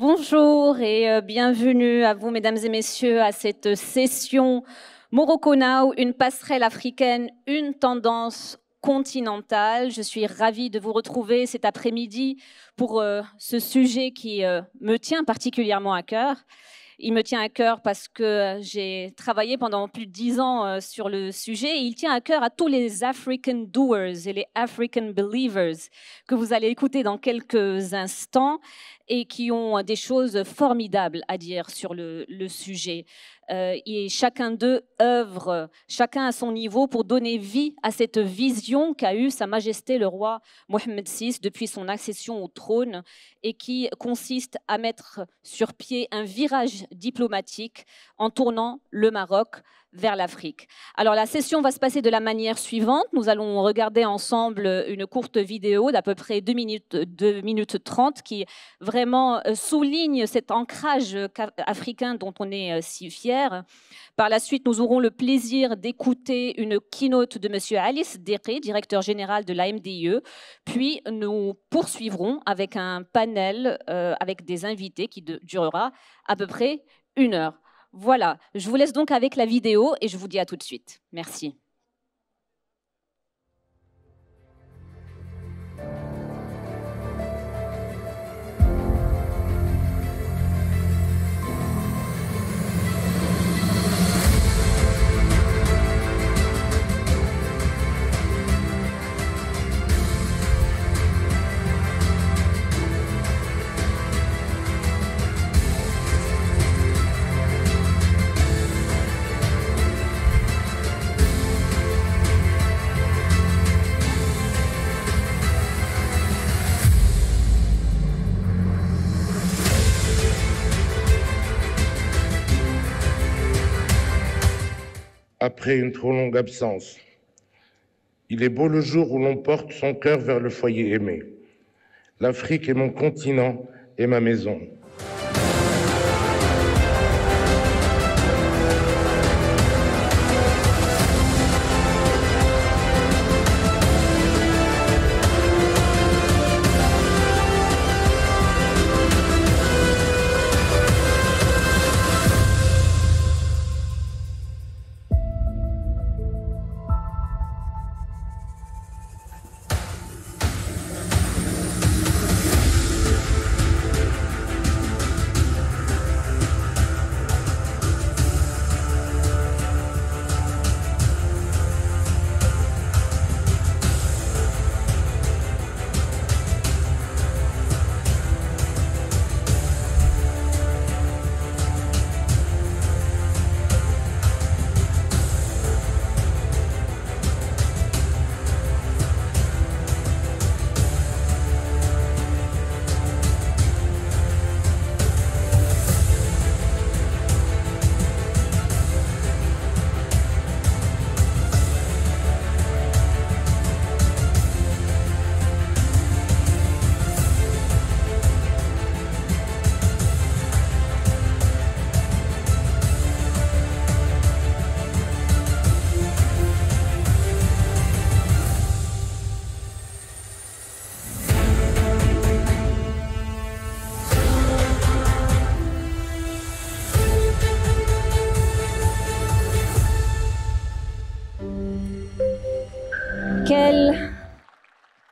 Bonjour et bienvenue à vous, mesdames et messieurs, à cette session Morocco Now, une passerelle africaine, une tendance continentale. Je suis ravie de vous retrouver cet après-midi pour ce sujet qui me tient particulièrement à cœur. Il me tient à cœur parce que j'ai travaillé pendant plus de 10 ans sur le sujet et il tient à cœur à tous les African doers et les African believers que vous allez écouter dans quelques instants et qui ont des choses formidables à dire sur le sujet. Et chacun d'eux œuvre, chacun à son niveau, pour donner vie à cette vision qu'a eue Sa Majesté le roi Mohammed VI depuis son accession au trône et qui consiste à mettre sur pied un virage diplomatique en tournant le Maroc vers l'Afrique. Alors la session va se passer de la manière suivante. Nous allons regarder ensemble une courte vidéo d'à peu près 2 minutes 30 qui vraiment souligne cet ancrage africain dont on est si fier. Par la suite, nous aurons le plaisir d'écouter une keynote de M. Ali Siddiqi, directeur général de la MDIE. Puis nous poursuivrons avec un panel avec des invités qui durera à peu près 1 heure. Voilà, je vous laisse donc avec la vidéo et je vous dis à tout de suite. Merci. Après une trop longue absence. Il est beau le jour où l'on porte son cœur vers le foyer aimé. L'Afrique est mon continent et ma maison.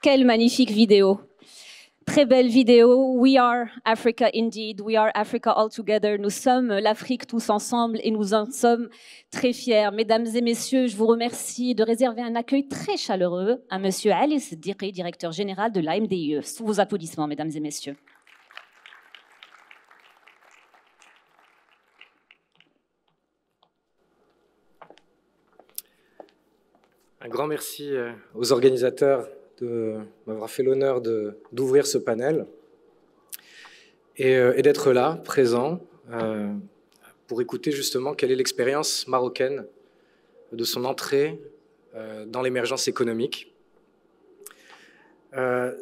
Quelle magnifique vidéo. Très belle vidéo. We are Africa indeed. We are Africa all together. Nous sommes l'Afrique tous ensemble et nous en sommes très fiers. Mesdames et messieurs, je vous remercie de réserver un accueil très chaleureux à Monsieur Ali Siddiqi, directeur général de la MDIE. Sous vos applaudissements, mesdames et messieurs. Un grand merci aux organisateurs de m'avoir fait l'honneur d'ouvrir ce panel et d'être là, présent, pour écouter justement quelle est l'expérience marocaine de son entrée dans l'émergence économique.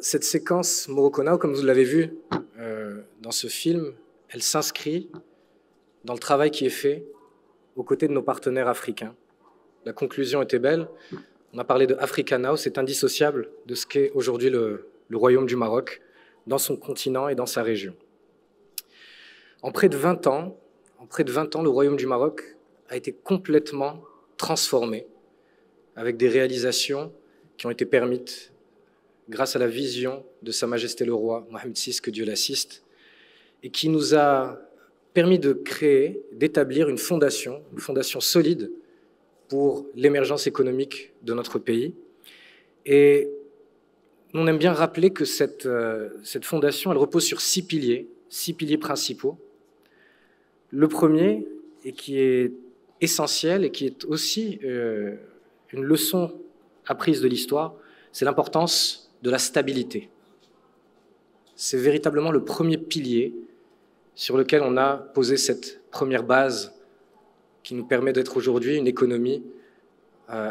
Cette séquence Morocco Now, comme vous l'avez vu dans ce film, elle s'inscrit dans le travail qui est fait aux côtés de nos partenaires africains. La conclusion était belle. On a parlé de Africa Now, c'est indissociable de ce qu'est aujourd'hui le Royaume du Maroc, dans son continent et dans sa région. En près de 20 ans, le Royaume du Maroc a été complètement transformé avec des réalisations qui ont été permises grâce à la vision de Sa Majesté le Roi Mohammed VI, que Dieu l'assiste, et qui nous a permis de créer, d'établir une fondation solide pour l'émergence économique de notre pays. Et on aime bien rappeler que cette fondation, elle repose sur 6 piliers principaux. Le premier, et qui est essentiel et qui est aussi une leçon apprise de l'histoire, c'est l'importance de la stabilité. C'est véritablement le premier pilier sur lequel on a posé cette première base qui nous permet d'être aujourd'hui une économie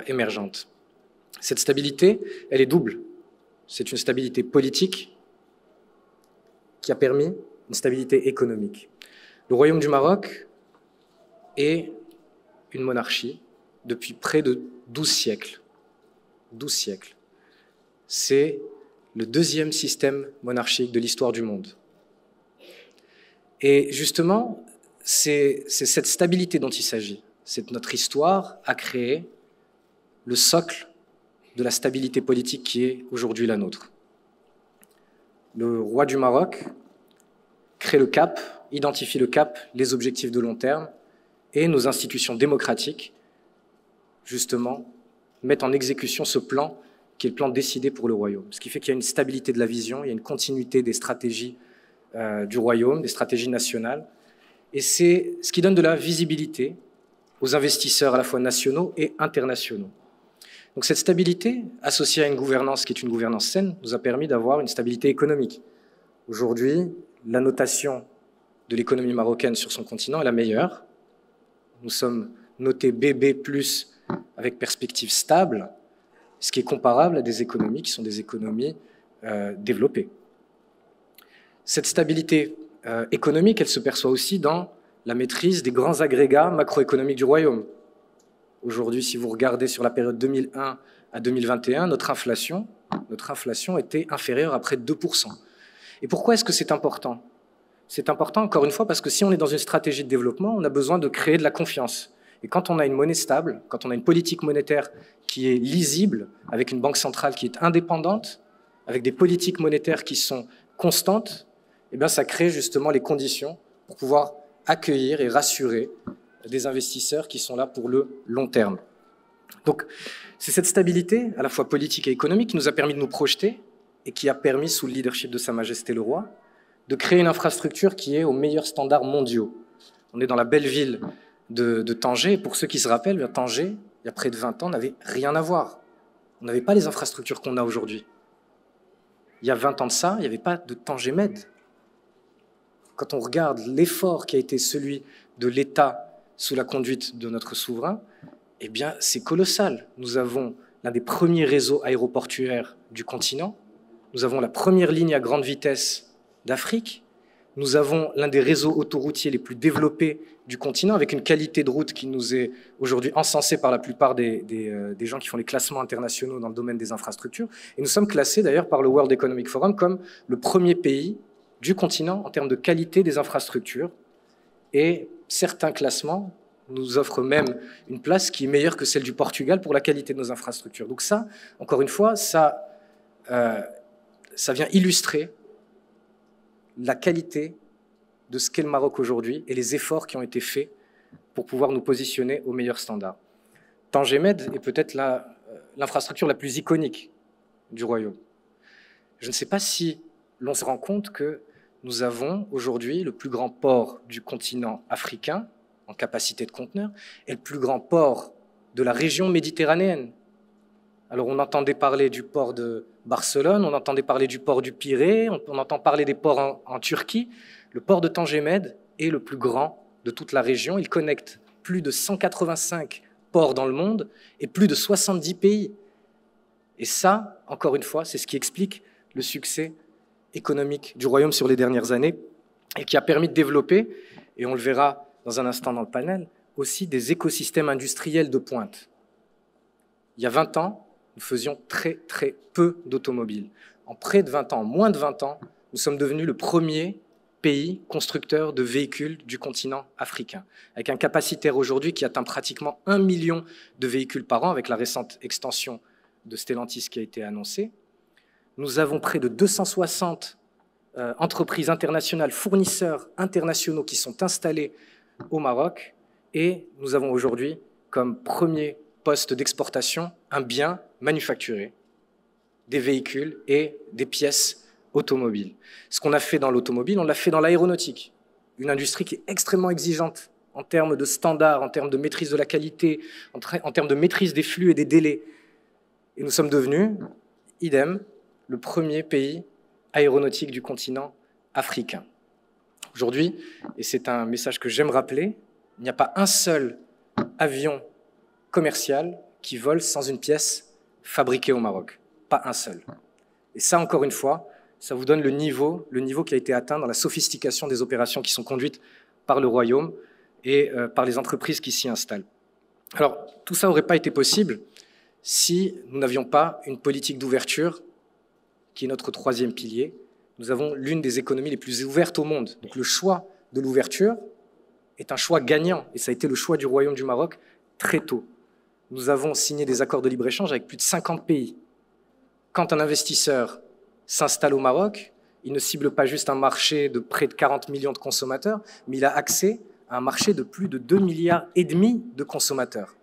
émergente. Cette stabilité, elle est double. C'est une stabilité politique qui a permis une stabilité économique. Le Royaume du Maroc est une monarchie depuis près de 12 siècles. 12 siècles. C'est le deuxième système monarchique de l'histoire du monde. Et justement, c'est cette stabilité dont il s'agit. C'est notre histoire a créé le socle de la stabilité politique qui est aujourd'hui la nôtre. Le roi du Maroc crée le cap, identifie le cap, les objectifs de long terme, et nos institutions démocratiques, justement, mettent en exécution ce plan qui est le plan décidé pour le royaume. Ce qui fait qu'il y a une stabilité de la vision, il y a une continuité des stratégies du royaume, des stratégies nationales, et c'est ce qui donne de la visibilité aux investisseurs à la fois nationaux et internationaux. Donc cette stabilité, associée à une gouvernance qui est une gouvernance saine, nous a permis d'avoir une stabilité économique. Aujourd'hui, la notation de l'économie marocaine sur son continent est la meilleure. Nous sommes notés BB+, avec perspective stable, ce qui est comparable à des économies qui sont des économies développées. Cette stabilité économique, elle se perçoit aussi dans la maîtrise des grands agrégats macroéconomiques du royaume. Aujourd'hui, si vous regardez sur la période 2001 à 2021, notre inflation était inférieure à près de 2%. Et pourquoi est-ce que c'est important ? C'est important, encore une fois, parce que si on est dans une stratégie de développement, on a besoin de créer de la confiance. Et quand on a une monnaie stable, quand on a une politique monétaire qui est lisible, avec une banque centrale qui est indépendante, avec des politiques monétaires qui sont constantes, eh bien, ça crée justement les conditions pour pouvoir accueillir et rassurer des investisseurs qui sont là pour le long terme. Donc, c'est cette stabilité, à la fois politique et économique, qui nous a permis de nous projeter et qui a permis, sous le leadership de Sa Majesté le Roi, de créer une infrastructure qui est aux meilleurs standards mondiaux. On est dans la belle ville de Tanger, et pour ceux qui se rappellent, Tanger, il y a près de 20 ans, n'avait rien à voir. On n'avait pas les infrastructures qu'on a aujourd'hui. Il y a 20 ans de ça, il n'y avait pas de Tanger-Med. Quand on regarde l'effort qui a été celui de l'État sous la conduite de notre souverain, eh bien, c'est colossal. Nous avons l'un des premiers réseaux aéroportuaires du continent. Nous avons la première ligne à grande vitesse d'Afrique. Nous avons l'un des réseaux autoroutiers les plus développés du continent, avec une qualité de route qui nous est aujourd'hui encensée par la plupart des gens qui font les classements internationaux dans le domaine des infrastructures. Et nous sommes classés d'ailleurs par le World Economic Forum comme le premier pays du continent en termes de qualité des infrastructures. Et certains classements nous offrent même une place qui est meilleure que celle du Portugal pour la qualité de nos infrastructures. Donc ça, encore une fois, ça vient illustrer la qualité de ce qu'est le Maroc aujourd'hui et les efforts qui ont été faits pour pouvoir nous positionner aux meilleurs standards. Tanger-Med est peut-être l'infrastructure la plus iconique du royaume. Je ne sais pas si l'on se rend compte que nous avons aujourd'hui le plus grand port du continent africain en capacité de conteneurs et le plus grand port de la région méditerranéenne. Alors on entendait parler du port de Barcelone, on entendait parler du port du Pirée, on entend parler des ports en Turquie. Le port de Tanger-Med est le plus grand de toute la région. Il connecte plus de 185 ports dans le monde et plus de 70 pays. Et ça, encore une fois, c'est ce qui explique le succès économique du royaume sur les dernières années et qui a permis de développer, et on le verra dans un instant dans le panel, aussi des écosystèmes industriels de pointe. Il y a 20 ans, nous faisions très très peu d'automobiles. En près de 20 ans, en moins de 20 ans, nous sommes devenus le premier pays constructeur de véhicules du continent africain, avec un capacitaire aujourd'hui qui atteint pratiquement 1 million de véhicules par an, avec la récente extension de Stellantis qui a été annoncée. Nous avons près de 260 entreprises internationales, fournisseurs internationaux qui sont installés au Maroc, et nous avons aujourd'hui comme premier poste d'exportation un bien manufacturé, des véhicules et des pièces automobiles. Ce qu'on a fait dans l'automobile, on l'a fait dans l'aéronautique, une industrie qui est extrêmement exigeante en termes de standards, en termes de maîtrise de la qualité, en termes de maîtrise des flux et des délais. Et nous sommes devenus, idem, le premier pays aéronautique du continent africain. Aujourd'hui, et c'est un message que j'aime rappeler, il n'y a pas un seul avion commercial qui vole sans une pièce fabriquée au Maroc. Pas un seul. Et ça, encore une fois, ça vous donne le niveau qui a été atteint dans la sophistication des opérations qui sont conduites par le Royaume et par les entreprises qui s'y installent. Alors, tout ça n'aurait pas été possible si nous n'avions pas une politique d'ouverture qui est notre troisième pilier. Nous avons l'une des économies les plus ouvertes au monde. Donc le choix de l'ouverture est un choix gagnant, et ça a été le choix du Royaume du Maroc très tôt. Nous avons signé des accords de libre-échange avec plus de 50 pays. Quand un investisseur s'installe au Maroc, il ne cible pas juste un marché de près de 40 millions de consommateurs, mais il a accès à un marché de plus de 2,5 milliards de consommateurs.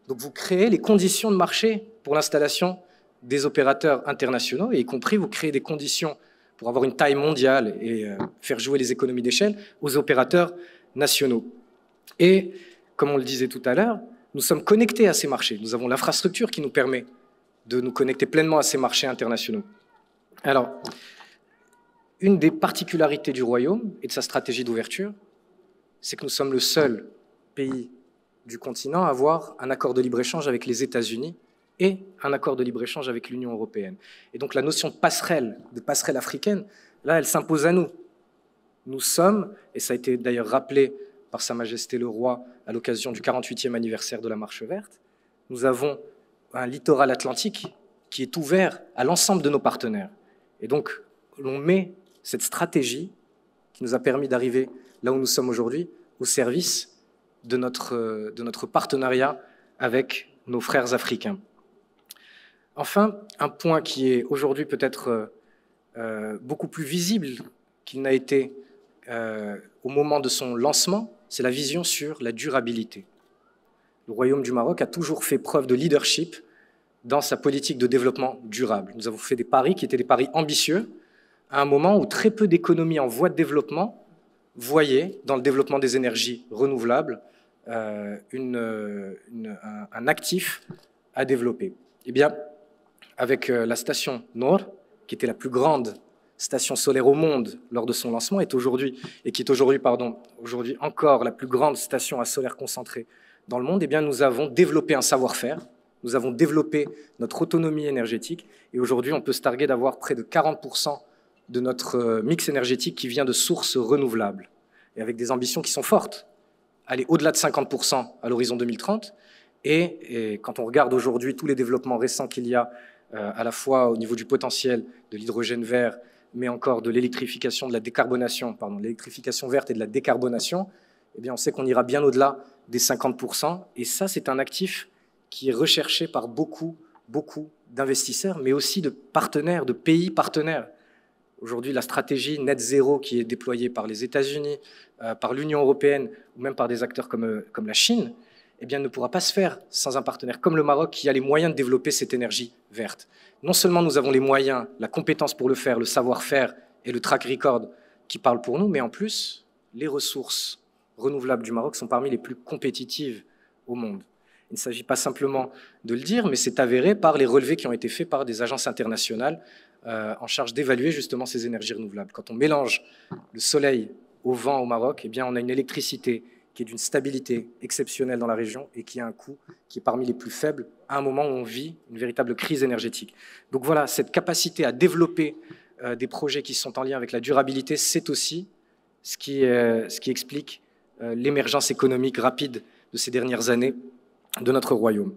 Donc vous créez les conditions de marché pour l'installation des opérateurs internationaux, et y compris vous créez des conditions pour avoir une taille mondiale et faire jouer les économies d'échelle aux opérateurs nationaux. Et, comme on le disait tout à l'heure, nous sommes connectés à ces marchés. Nous avons l'infrastructure qui nous permet de nous connecter pleinement à ces marchés internationaux. Alors, une des particularités du Royaume et de sa stratégie d'ouverture, c'est que nous sommes le seul pays du continent à avoir un accord de libre-échange avec les États-Unis et un accord de libre-échange avec l'Union européenne. Et donc la notion de passerelle africaine, là, elle s'impose à nous. Nous sommes, et ça a été d'ailleurs rappelé par Sa Majesté le Roi à l'occasion du 48e anniversaire de la Marche verte, nous avons un littoral atlantique qui est ouvert à l'ensemble de nos partenaires. Et donc, l'on met cette stratégie qui nous a permis d'arriver là où nous sommes aujourd'hui, au service de notre partenariat avec nos frères africains. Enfin, un point qui est aujourd'hui peut-être beaucoup plus visible qu'il n'a été au moment de son lancement, c'est la vision sur la durabilité. Le Royaume du Maroc a toujours fait preuve de leadership dans sa politique de développement durable. Nous avons fait des paris qui étaient des paris ambitieux, à un moment où très peu d'économies en voie de développement voyaient dans le développement des énergies renouvelables un actif à développer. Eh bien, avec la station Noor, qui était la plus grande station solaire au monde lors de son lancement, qui est aujourd'hui encore la plus grande station à solaire concentré dans le monde, eh bien, nous avons développé un savoir-faire, nous avons développé notre autonomie énergétique, et aujourd'hui, on peut se targuer d'avoir près de 40% de notre mix énergétique qui vient de sources renouvelables, et avec des ambitions qui sont fortes, aller au-delà de 50% à l'horizon 2030, et quand on regarde aujourd'hui tous les développements récents qu'il y a, à la fois au niveau du potentiel de l'hydrogène vert, mais encore de l'électrification, de la décarbonation, l'électrification verte et de la décarbonation, eh bien on sait qu'on ira bien au-delà des 50%, et ça c'est un actif qui est recherché par beaucoup d'investisseurs, mais aussi de partenaires, de pays partenaires. Aujourd'hui, la stratégie net zéro qui est déployée par les États-Unis, par l'Union européenne, ou même par des acteurs comme la Chine, eh bien, ne pourra pas se faire sans un partenaire comme le Maroc qui a les moyens de développer cette énergie verte. Non seulement nous avons les moyens, la compétence pour le faire, le savoir-faire et le track record qui parlent pour nous, mais en plus, les ressources renouvelables du Maroc sont parmi les plus compétitives au monde. Il ne s'agit pas simplement de le dire, mais c'est avéré par les relevés qui ont été faits par des agences internationales en charge d'évaluer justement ces énergies renouvelables. Quand on mélange le soleil au vent au Maroc, eh bien, on a une électricité qui est d'une stabilité exceptionnelle dans la région et qui a un coût qui est parmi les plus faibles à un moment où on vit une véritable crise énergétique. Donc voilà, cette capacité à développer des projets qui sont en lien avec la durabilité, c'est aussi ce qui explique l'émergence économique rapide de ces dernières années de notre royaume.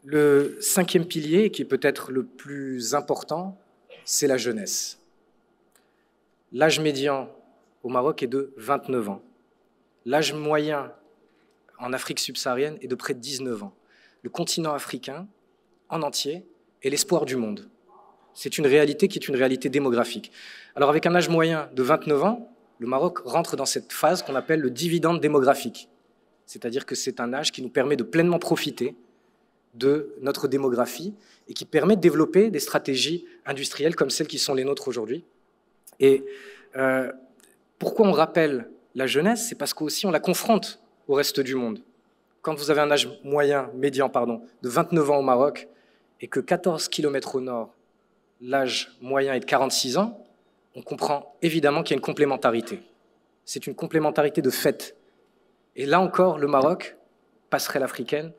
Le cinquième pilier, qui est peut-être le plus important, c'est la jeunesse. L'âge médian au Maroc est de 29 ans. L'âge moyen en Afrique subsaharienne est de près de 19 ans. Le continent africain, en entier, est l'espoir du monde. C'est une réalité qui est une réalité démographique. Alors avec un âge moyen de 29 ans, le Maroc rentre dans cette phase qu'on appelle le dividende démographique. C'est-à-dire que c'est un âge qui nous permet de pleinement profiter de notre démographie et qui permet de développer des stratégies industrielles comme celles qui sont les nôtres aujourd'hui. Et pourquoi on rappelle la jeunesse? C'est parce qu'aussi on la confronte au reste du monde. Quand vous avez un âge médian de 29 ans au Maroc et que 14 km au nord, l'âge moyen est de 46 ans, on comprend évidemment qu'il y a une complémentarité. C'est une complémentarité de fait. Et là encore, le Maroc, passerelle africaine,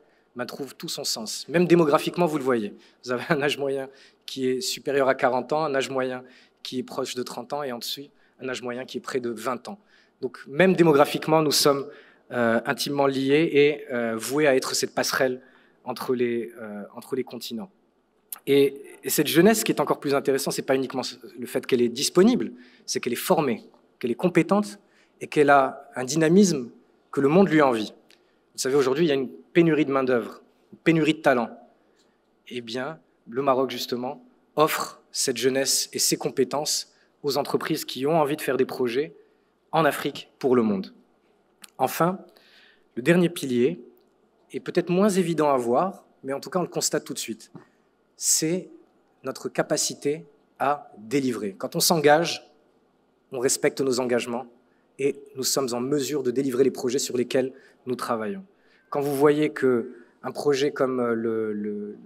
trouve tout son sens. Même démographiquement, vous le voyez. Vous avez un âge moyen qui est supérieur à 40 ans, un âge moyen qui est proche de 30 ans et en dessous, un âge moyen qui est près de 20 ans. Donc même démographiquement, nous sommes intimement liés et voués à être cette passerelle entre les continents. Et cette jeunesse, ce qui est encore plus intéressant, ce n'est pas uniquement le fait qu'elle est disponible, c'est qu'elle est formée, qu'elle est compétente et qu'elle a un dynamisme que le monde lui envie. Vous savez, aujourd'hui, il y a une pénurie de main-d'œuvre, une pénurie de talent. Eh bien, le Maroc, justement, offre cette jeunesse et ses compétences aux entreprises qui ont envie de faire des projets en Afrique pour le monde. Enfin, le dernier pilier est peut-être moins évident à voir, mais en tout cas, on le constate tout de suite. C'est notre capacité à délivrer. Quand on s'engage, on respecte nos engagements et nous sommes en mesure de délivrer les projets sur lesquels nous travaillons. Quand vous voyez qu'un projet comme le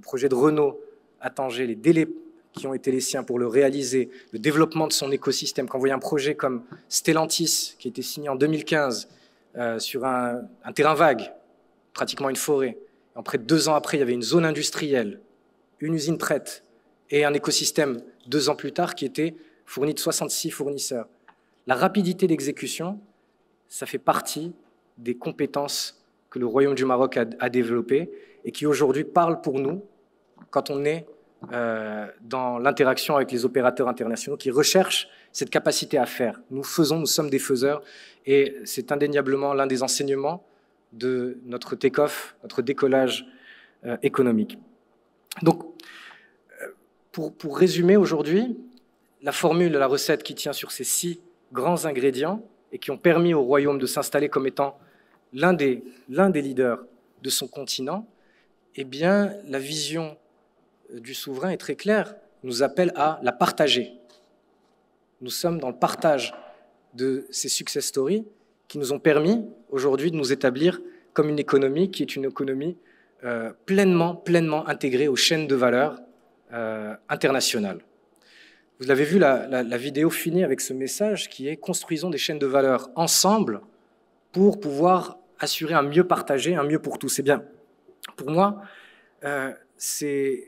projet de Renault à Tanger, les délais qui ont été les siens pour le réaliser, le développement de son écosystème, quand vous voyez un projet comme Stellantis qui a été signé en 2015 sur un terrain vague, pratiquement une forêt, et près de 2 ans après, il y avait une zone industrielle, une usine prête et un écosystème 2 ans plus tard qui était fourni de 66 fournisseurs. La rapidité d'exécution, ça fait partie des compétences que le Royaume du Maroc a développées et qui aujourd'hui parlent pour nous quand on est dans l'interaction avec les opérateurs internationaux qui recherchent cette capacité à faire. Nous sommes des faiseurs et c'est indéniablement l'un des enseignements de notre take-off, notre décollage économique. Donc, pour résumer aujourd'hui, la formule, la recette qui tient sur ces 6 grands ingrédients et qui ont permis au Royaume de s'installer comme étant l'un des leaders de son continent, eh bien, la vision du souverain est très claire, nous appelle à la partager. Nous sommes dans le partage de ces success stories qui nous ont permis aujourd'hui de nous établir comme une économie qui est une économie pleinement intégrée aux chaînes de valeur internationales. Vous l'avez vu, la vidéo finit avec ce message qui est « Construisons des chaînes de valeur ensemble pour pouvoir assurer un mieux partagé, un mieux pour tous ». Eh bien, pour moi, c'est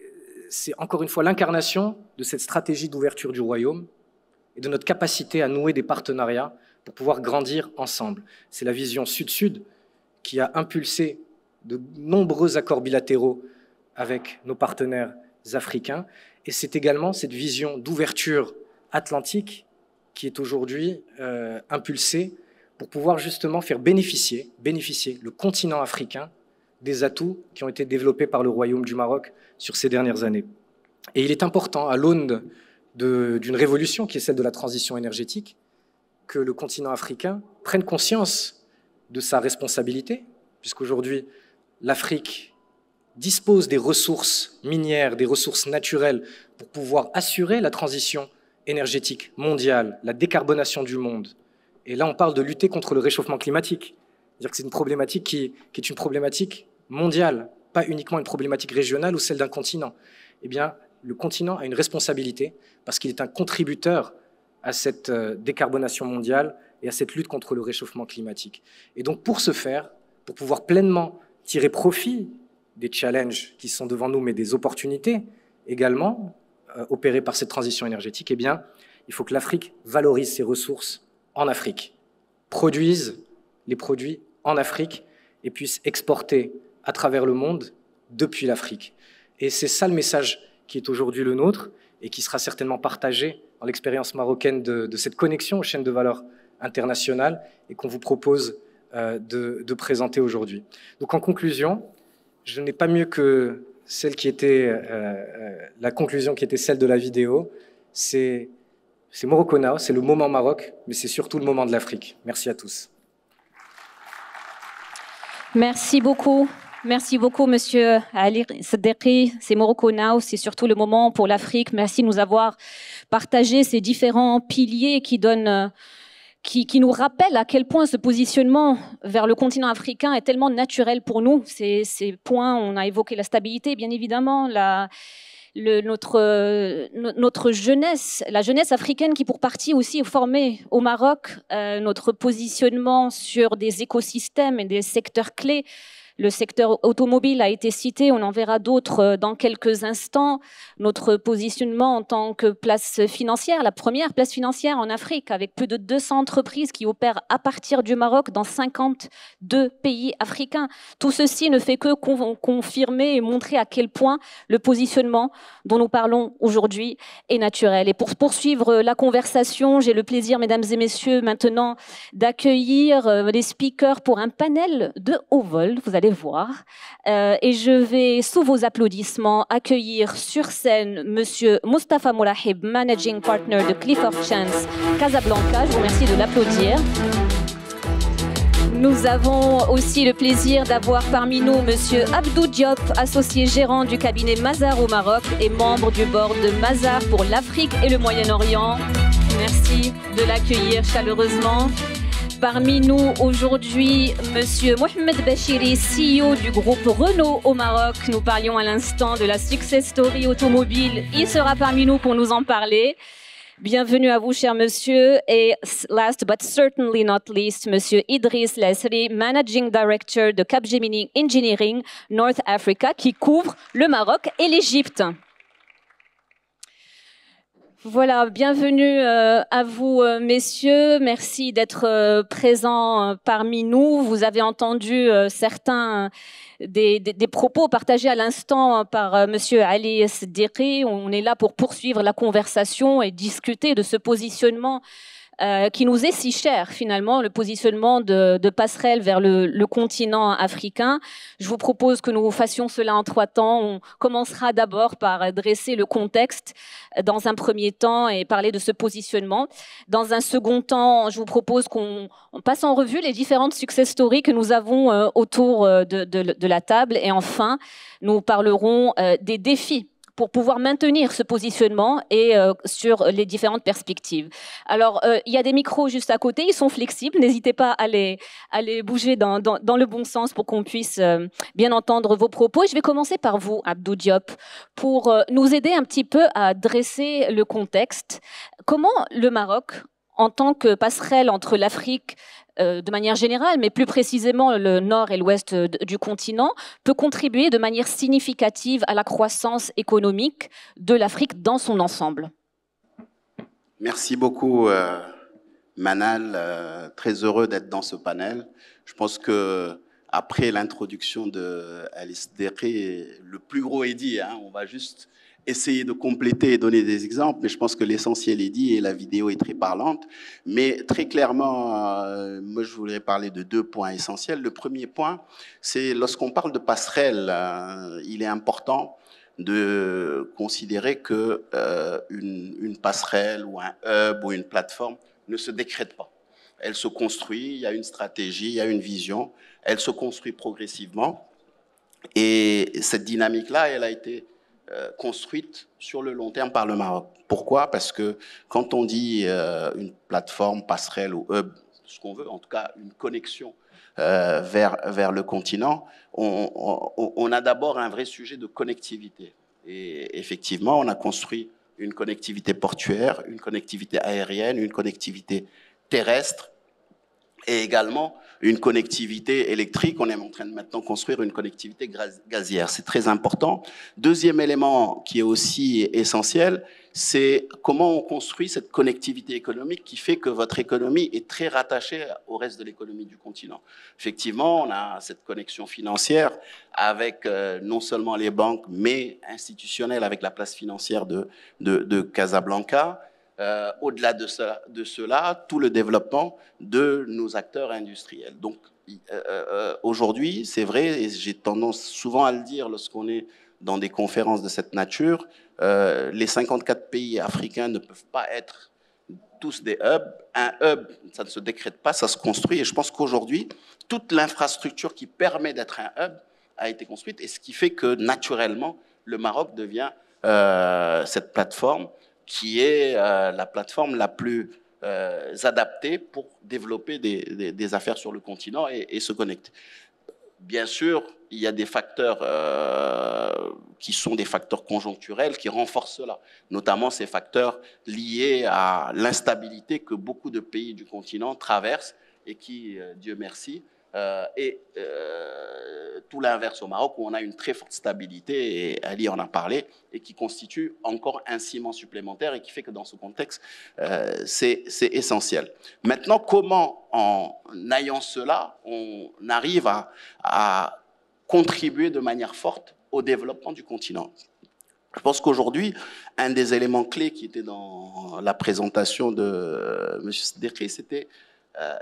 encore une fois l'incarnation de cette stratégie d'ouverture du royaume et de notre capacité à nouer des partenariats pour pouvoir grandir ensemble. C'est la vision Sud-Sud qui a impulsé de nombreux accords bilatéraux avec nos partenaires africains. Et c'est également cette vision d'ouverture atlantique qui est aujourd'hui impulsée pour pouvoir justement faire bénéficier le continent africain des atouts qui ont été développés par le Royaume du Maroc sur ces dernières années. Et il est important, à l'aune d'une révolution qui est celle de la transition énergétique, que le continent africain prenne conscience de sa responsabilité, puisqu'aujourd'hui, l'Afrique dispose des ressources minières, des ressources naturelles pour pouvoir assurer la transition énergétique mondiale, la décarbonation du monde. Et là, on parle de lutter contre le réchauffement climatique. C'est-à-dire que c'est une problématique qui est une problématique mondiale, pas uniquement une problématique régionale ou celle d'un continent. Eh bien, le continent a une responsabilité parce qu'il est un contributeur à cette décarbonation mondiale et à cette lutte contre le réchauffement climatique. Et donc, pour ce faire, pour pouvoir pleinement tirer profit des challenges qui sont devant nous, mais des opportunités également opérées par cette transition énergétique, eh bien, il faut que l'Afrique valorise ses ressources en Afrique, produise les produits en Afrique et puisse exporter à travers le monde depuis l'Afrique. Et c'est ça le message qui est aujourd'hui le nôtre et qui sera certainement partagé dans l'expérience marocaine de cette connexion aux chaînes de valeur internationales et qu'on vous propose de présenter aujourd'hui. Donc en conclusion, je n'ai pas mieux que celle qui était la conclusion qui était celle de la vidéo. C'est Morocco Now, c'est le moment Maroc, mais c'est surtout le moment de l'Afrique. Merci à tous. Merci beaucoup. Merci beaucoup, Monsieur Ali Seddeqi. C'est Morocco Now, c'est surtout le moment pour l'Afrique. Merci de nous avoir partagé ces différents piliers qui donnent, qui nous rappellent à quel point ce positionnement vers le continent africain est tellement naturel pour nous. Ces points, on a évoqué la stabilité, bien évidemment, notre jeunesse, la jeunesse africaine qui pour partie aussi est formée au Maroc, notre positionnement sur des écosystèmes et des secteurs clés. Le secteur automobile a été cité, on en verra d'autres dans quelques instants. Notre positionnement en tant que place financière, la première place financière en Afrique, avec plus de 200 entreprises qui opèrent à partir du Maroc dans 52 pays africains. Tout ceci ne fait que confirmer et montrer à quel point le positionnement dont nous parlons aujourd'hui est naturel. Et pour poursuivre la conversation, j'ai le plaisir, mesdames et messieurs, maintenant d'accueillir les speakers pour un panel de haut vol. Vous allez voir. Et je vais, sous vos applaudissements, accueillir sur scène Monsieur Moustapha Moulahib, Managing Partner de Clifford Chance Casablanca. Je vous remercie de l'applaudir. Nous avons aussi le plaisir d'avoir parmi nous Monsieur Abdou Diop, associé gérant du cabinet Mazars au Maroc et membre du board de Mazars pour l'Afrique et le Moyen-Orient. Merci de l'accueillir chaleureusement. Parmi nous aujourd'hui, Monsieur Mohamed Bachiri, CEO du groupe Renault au Maroc. Nous parlions à l'instant de la success story automobile. Il sera parmi nous pour nous en parler. Bienvenue à vous, cher monsieur. Et last but certainly not least, Monsieur Idriss Lesri, Managing Director de Capgemini Engineering North Africa, qui couvre le Maroc et l'Égypte. Voilà, bienvenue à vous, messieurs. Merci d'être présents parmi nous. Vous avez entendu certains des propos partagés à l'instant par Monsieur Ali Seddeqi. On est là pour poursuivre la conversation et discuter de ce positionnement qui nous est si cher finalement, le positionnement de passerelle vers le continent africain. Je vous propose que nous fassions cela en 3 temps. On commencera d'abord par dresser le contexte dans un premier temps et parler de ce positionnement. Dans un second temps, je vous propose qu'on passe en revue les différentes success stories que nous avons autour de la table. Et enfin, nous parlerons des défis pour pouvoir maintenir ce positionnement et sur les différentes perspectives. Alors, il y a des micros juste à côté, ils sont flexibles, n'hésitez pas à les bouger dans le bon sens pour qu'on puisse bien entendre vos propos. Et je vais commencer par vous, Abdou Diop, pour nous aider un petit peu à dresser le contexte. Comment le Maroc, en tant que passerelle entre l'Afrique de manière générale, mais plus précisément le nord et l'ouest du continent, peut contribuer de manière significative à la croissance économique de l'Afrique dans son ensemble? Merci beaucoup, Manal. Très heureux d'être dans ce panel. Je pense que après l'introduction de Ali Seddeqi, le plus gros est dit. On va juste essayer de compléter et donner des exemples, mais je pense que l'essentiel est dit et la vidéo est très parlante. Mais très clairement, moi je voudrais parler de 2 points essentiels. Le premier point, c'est lorsqu'on parle de passerelle, il est important de considérer que une passerelle ou un hub ou une plateforme ne se décrète pas. Elle se construit, il y a une stratégie, il y a une vision, elle se construit progressivement. Et cette dynamique-là, elle a été construite sur le long terme par le Maroc. Pourquoi? Parce que quand on dit une plateforme, passerelle ou hub, ce qu'on veut, en tout cas une connexion vers le continent, on a d'abord un vrai sujet de connectivité. Et effectivement, on a construit une connectivité portuaire, une connectivité aérienne, une connectivité terrestre et également une connectivité électrique. On est en train de maintenant construire une connectivité gazière. C'est très important. Deuxième élément qui est aussi essentiel, c'est comment on construit cette connectivité économique qui fait que votre économie est très rattachée au reste de l'économie du continent. Effectivement, on a cette connexion financière avec non seulement les banques, mais institutionnelle avec la place financière de Casablanca. au-delà de cela, tout le développement de nos acteurs industriels. Donc, aujourd'hui, c'est vrai, et j'ai tendance souvent à le dire lorsqu'on est dans des conférences de cette nature, les 54 pays africains ne peuvent pas être tous des hubs. Un hub, ça ne se décrète pas, ça se construit. Et je pense qu'aujourd'hui, toute l'infrastructure qui permet d'être un hub a été construite, et ce qui fait que naturellement, le Maroc devient cette plateforme qui est la plateforme la plus adaptée pour développer des affaires sur le continent et se connecter. Bien sûr, il y a des facteurs qui sont des facteurs conjoncturels qui renforcent cela, notamment ces facteurs liés à l'instabilité que beaucoup de pays du continent traversent et qui, Dieu merci, est tout l'inverse au Maroc, où on a une très forte stabilité, et Ali en a parlé, et qui constitue encore un ciment supplémentaire et qui fait que dans ce contexte, c'est essentiel. Maintenant, comment, en ayant cela, on arrive à contribuer de manière forte au développement du continent? Je pense qu'aujourd'hui, un des éléments clés qui était dans la présentation de M. Sdekri, c'était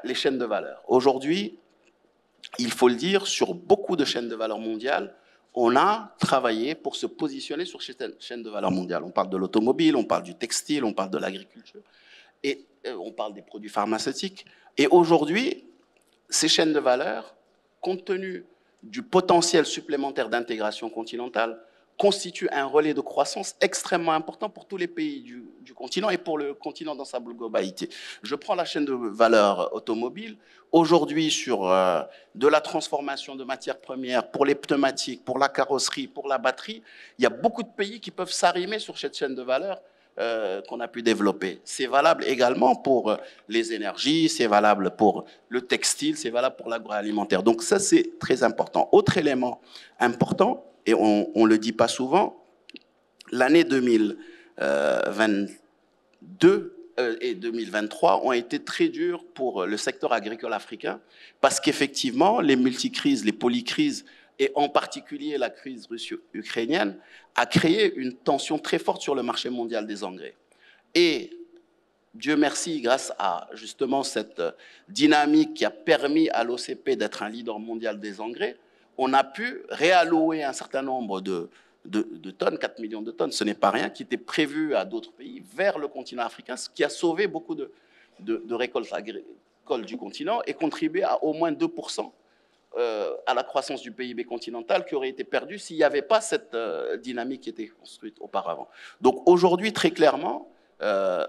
les chaînes de valeur. Aujourd'hui, il faut le dire, sur beaucoup de chaînes de valeur mondiales, on a travaillé pour se positionner sur ces chaînes de valeur mondiales. On parle de l'automobile, on parle du textile, on parle de l'agriculture, et on parle des produits pharmaceutiques. Et aujourd'hui, ces chaînes de valeur, compte tenu du potentiel supplémentaire d'intégration continentale, constituent un relais de croissance extrêmement important pour tous les pays du continent et pour le continent dans sa globalité. Je prends la chaîne de valeur automobile. Aujourd'hui, sur de la transformation de matières premières pour les pneumatiques, pour la carrosserie, pour la batterie, il y a beaucoup de pays qui peuvent s'arrimer sur cette chaîne de valeur qu'on a pu développer. C'est valable également pour les énergies, c'est valable pour le textile, c'est valable pour l'agroalimentaire. Donc ça, c'est très important. Autre élément important, et on ne le dit pas souvent, l'année 2022 et 2023 ont été très dures pour le secteur agricole africain, parce qu'effectivement, les multicrises, les polycrises, et en particulier la crise russo-ukrainienne, a créé une tension très forte sur le marché mondial des engrais. Et Dieu merci, grâce à justement cette dynamique qui a permis à l'OCP d'être un leader mondial des engrais, on a pu réallouer un certain nombre de tonnes, 4 millions de tonnes, ce n'est pas rien, qui étaient prévues à d'autres pays, vers le continent africain, ce qui a sauvé beaucoup de récoltes agricoles du continent et contribué à au moins 2% à la croissance du PIB continental qui aurait été perdue s'il n'y avait pas cette dynamique qui était construite auparavant. Donc aujourd'hui, très clairement,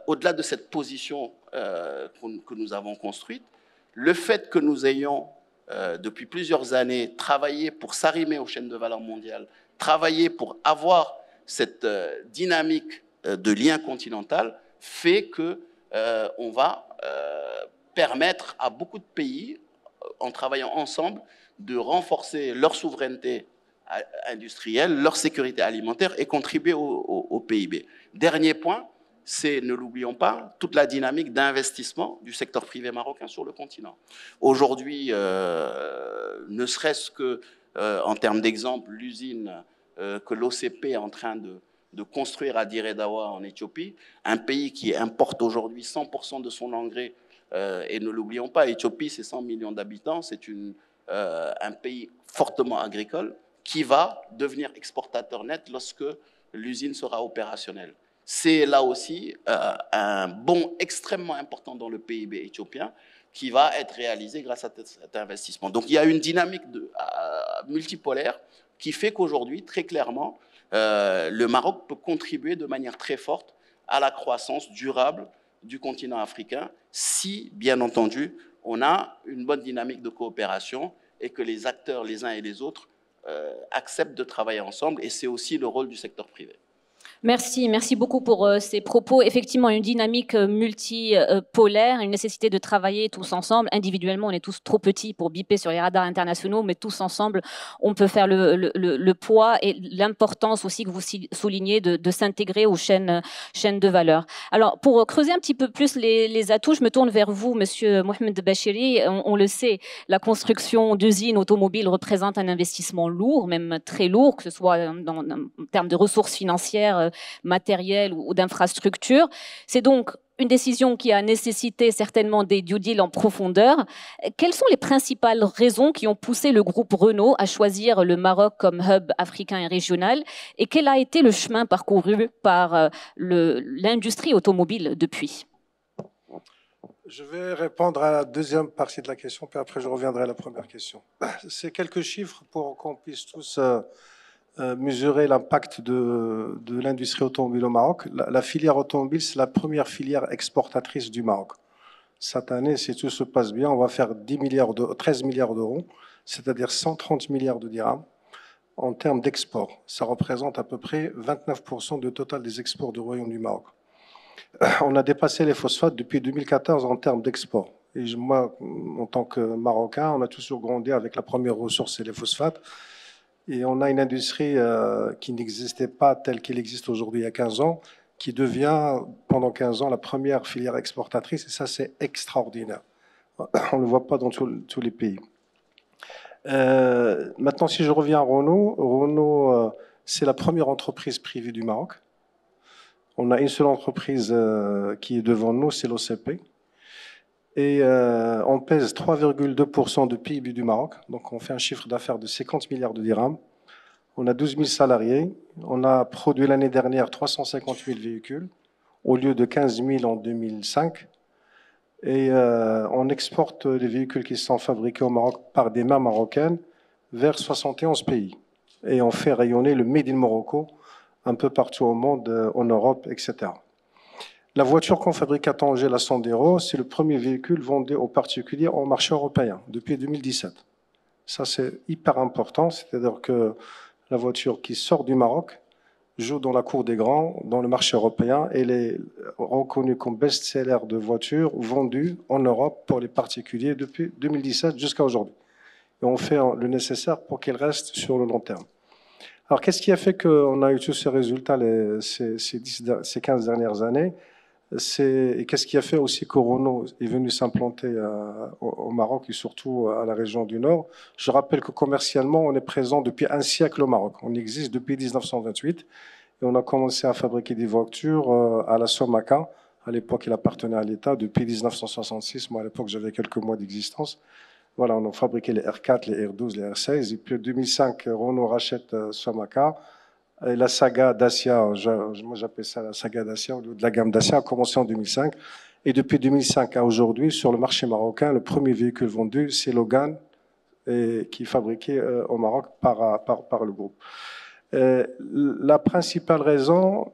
au-delà de cette position que nous avons construite, le fait que nous ayons depuis plusieurs années, travailler pour s'arrimer aux chaînes de valeur mondiales, travailler pour avoir cette dynamique de lien continental, fait qu'on va permettre à beaucoup de pays, en travaillant ensemble, de renforcer leur souveraineté industrielle, leur sécurité alimentaire et contribuer au PIB. Dernier point, c'est, ne l'oublions pas, toute la dynamique d'investissement du secteur privé marocain sur le continent. Aujourd'hui, ne serait-ce que, en termes d'exemple, l'usine que l'OCP est en train de construire à Dire Dawa en Éthiopie, un pays qui importe aujourd'hui 100% de son engrais, et ne l'oublions pas, Éthiopie, c'est 100 millions d'habitants, c'est un pays fortement agricole qui va devenir exportateur net lorsque l'usine sera opérationnelle. C'est là aussi un bond extrêmement important dans le PIB éthiopien qui va être réalisé grâce à cet investissement. Donc il y a une dynamique multipolaire qui fait qu'aujourd'hui, très clairement, le Maroc peut contribuer de manière très forte à la croissance durable du continent africain si, bien entendu, on a une bonne dynamique de coopération et que les acteurs, les uns et les autres, acceptent de travailler ensemble. Et c'est aussi le rôle du secteur privé. Merci beaucoup pour ces propos. Effectivement, une dynamique multipolaire, une nécessité de travailler tous ensemble. Individuellement, on est tous trop petits pour biper sur les radars internationaux, mais tous ensemble, on peut faire le poids et l'importance aussi que vous soulignez de s'intégrer aux chaînes de valeur. Alors, pour creuser un petit peu plus les atouts, je me tourne vers vous, Monsieur Mohamed Bachiri. On le sait, la construction d'usines automobiles représente un investissement lourd, même très lourd, que ce soit en termes de ressources financières, matériel ou d'infrastructure. C'est donc une décision qui a nécessité certainement des due deals en profondeur. Quelles sont les principales raisons qui ont poussé le groupe Renault à choisir le Maroc comme hub africain et régional? Et quel a été le chemin parcouru par l'industrie automobile depuis? Je vais répondre à la deuxième partie de la question, puis après je reviendrai à la première question. C'est quelques chiffres pour qu'on puisse tous mesurer l'impact de l'industrie automobile au Maroc. La filière automobile, c'est la première filière exportatrice du Maroc. Cette année, si tout se passe bien, on va faire 13 milliards d'euros, c'est-à-dire 130 milliards de dirhams en termes d'export. Ça représente à peu près 29% du total des exports du Royaume du Maroc. On a dépassé les phosphates depuis 2014 en termes d'export. Et moi, en tant que Marocain, on a toujours grandi avec la première ressource, c'est les phosphates. Et on a une industrie qui n'existait pas telle qu'elle existe aujourd'hui il y a 15 ans, qui devient pendant 15 ans la première filière exportatrice. Et ça, c'est extraordinaire. On ne le voit pas dans tous les pays. Maintenant, si je reviens à Renault, Renault, c'est la première entreprise privée du Maroc. On a une seule entreprise qui est devant nous, c'est l'OCP. Et on pèse 3,2% du PIB du Maroc. Donc on fait un chiffre d'affaires de 50 milliards de dirhams. On a 12 000 salariés. On a produit l'année dernière 350 000 véhicules au lieu de 15 000 en 2005. Et on exporte les véhicules qui sont fabriqués au Maroc par des mains marocaines vers 71 pays. Et on fait rayonner le Made in Morocco un peu partout au monde, en Europe, etc. La voiture qu'on fabrique à Tanger, la Sandero, c'est le premier véhicule vendu aux particuliers au marché européen depuis 2017. Ça, c'est hyper important, c'est-à-dire que la voiture qui sort du Maroc joue dans la cour des grands, dans le marché européen, et elle est reconnue comme best-seller de voitures vendues en Europe pour les particuliers depuis 2017 jusqu'à aujourd'hui. Et on fait le nécessaire pour qu'elle reste sur le long terme. Alors, qu'est-ce qui a fait qu'on a eu tous ces résultats ces 15 dernières années? Et qu'est-ce qui a fait aussi que Renault est venu s'implanter au Maroc et surtout à la région du Nord? Je rappelle que commercialement, on est présent depuis un siècle au Maroc. On existe depuis 1928 et on a commencé à fabriquer des voitures à la Somaca. À l'époque, il appartenait à l'État. Depuis 1966, moi à l'époque, j'avais quelques mois d'existence. Voilà, on a fabriqué les R4, les R12, les R16. Et puis en 2005, Renault rachète Somaca. Et la saga Dacia, moi j'appelle ça la saga Dacia, au lieu de la gamme Dacia, a commencé en 2005. Et depuis 2005 à aujourd'hui, sur le marché marocain, le premier véhicule vendu, c'est Logan, qui est fabriqué au Maroc par le groupe. La principale raison,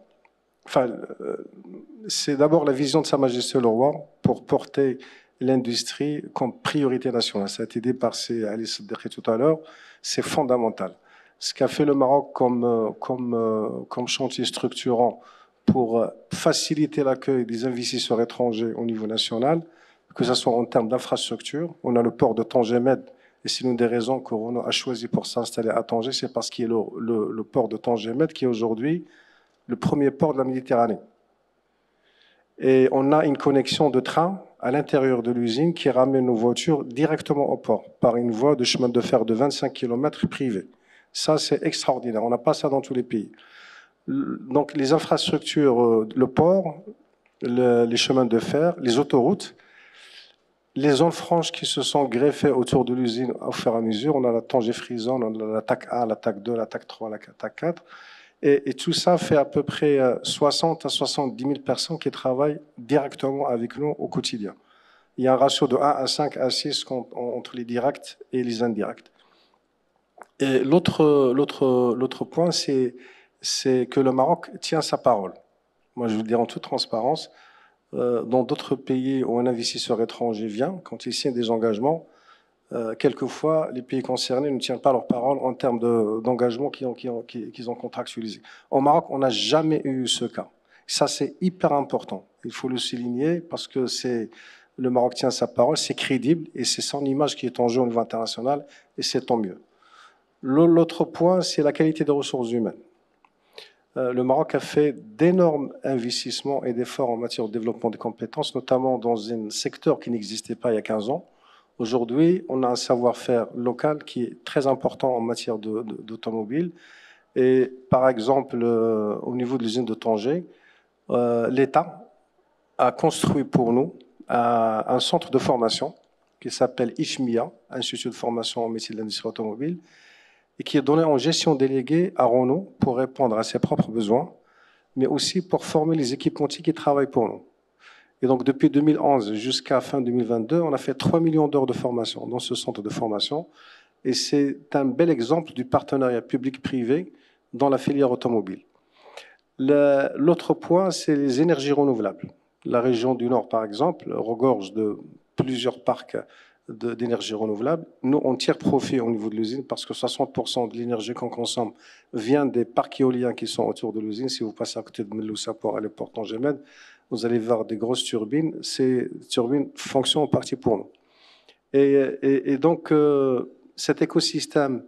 c'est d'abord la vision de Sa Majesté le Roi pour porter l'industrie comme priorité nationale. Ça a été dit par Alice Siddiqui tout à l'heure, c'est fondamental. Ce qu'a fait le Maroc comme chantier structurant pour faciliter l'accueil des investisseurs étrangers au niveau national, que ce soit en termes d'infrastructure. On a le port de Tanger-Med, et c'est l'une des raisons que Renault a choisi pour s'installer à Tanger, c'est parce qu'il y a le port de Tanger-Med qui est aujourd'hui le premier port de la Méditerranée. Et on a une connexion de train à l'intérieur de l'usine qui ramène nos voitures directement au port par une voie de chemin de fer de 25 km privée. Ça, c'est extraordinaire. On n'a pas ça dans tous les pays. Donc, les infrastructures, le port, les chemins de fer, les autoroutes, les zones franches qui se sont greffées autour de l'usine au fur et à mesure. On a la Tanger-Free-Zone, on a la TAC 1, la TAC 2, la TAC 3, la TAC 4. Et tout ça fait à peu près 60 à 70 000 personnes qui travaillent directement avec nous au quotidien. Il y a un ratio de 1 à 5 à 6 entre les directs et les indirects. Et l'autre point, c'est que le Maroc tient sa parole. Moi, je vous le dis en toute transparence, dans d'autres pays où un investisseur étranger vient, quand il signe des engagements, quelquefois, les pays concernés ne tiennent pas leur parole en termes d'engagement qu'ils ont contractualisé. Au Maroc, on n'a jamais eu ce cas. Ça, c'est hyper important. Il faut le souligner parce que le Maroc tient sa parole, c'est crédible et c'est son image qui est en jeu au niveau international et c'est tant mieux. L'autre point, c'est la qualité des ressources humaines. Le Maroc a fait d'énormes investissements et d'efforts en matière de développement des compétences, notamment dans un secteur qui n'existait pas il y a 15 ans. Aujourd'hui, on a un savoir-faire local qui est très important en matière d'automobile. Et par exemple, au niveau de l'usine de Tanger, l'État a construit pour nous un centre de formation qui s'appelle ICHMIA, Institut de formation en métier de l'industrie automobile, et qui est donné en gestion déléguée à Renault pour répondre à ses propres besoins, mais aussi pour former les équipementiers qui travaillent pour nous. Et donc, depuis 2011 jusqu'à fin 2022, on a fait 3 millions d'heures de formation dans ce centre de formation. Et c'est un bel exemple du partenariat public-privé dans la filière automobile. L'autre point, c'est les énergies renouvelables. La région du Nord, par exemple, regorge de plusieurs parcs d'énergie renouvelable. Nous, on tire profit au niveau de l'usine parce que 60% de l'énergie qu'on consomme vient des parcs éoliens qui sont autour de l'usine. Si vous passez à côté de Meloussa pour aller pour Tangemed, vous allez voir des grosses turbines. Ces turbines fonctionnent en partie pour nous. Et donc, cet écosystème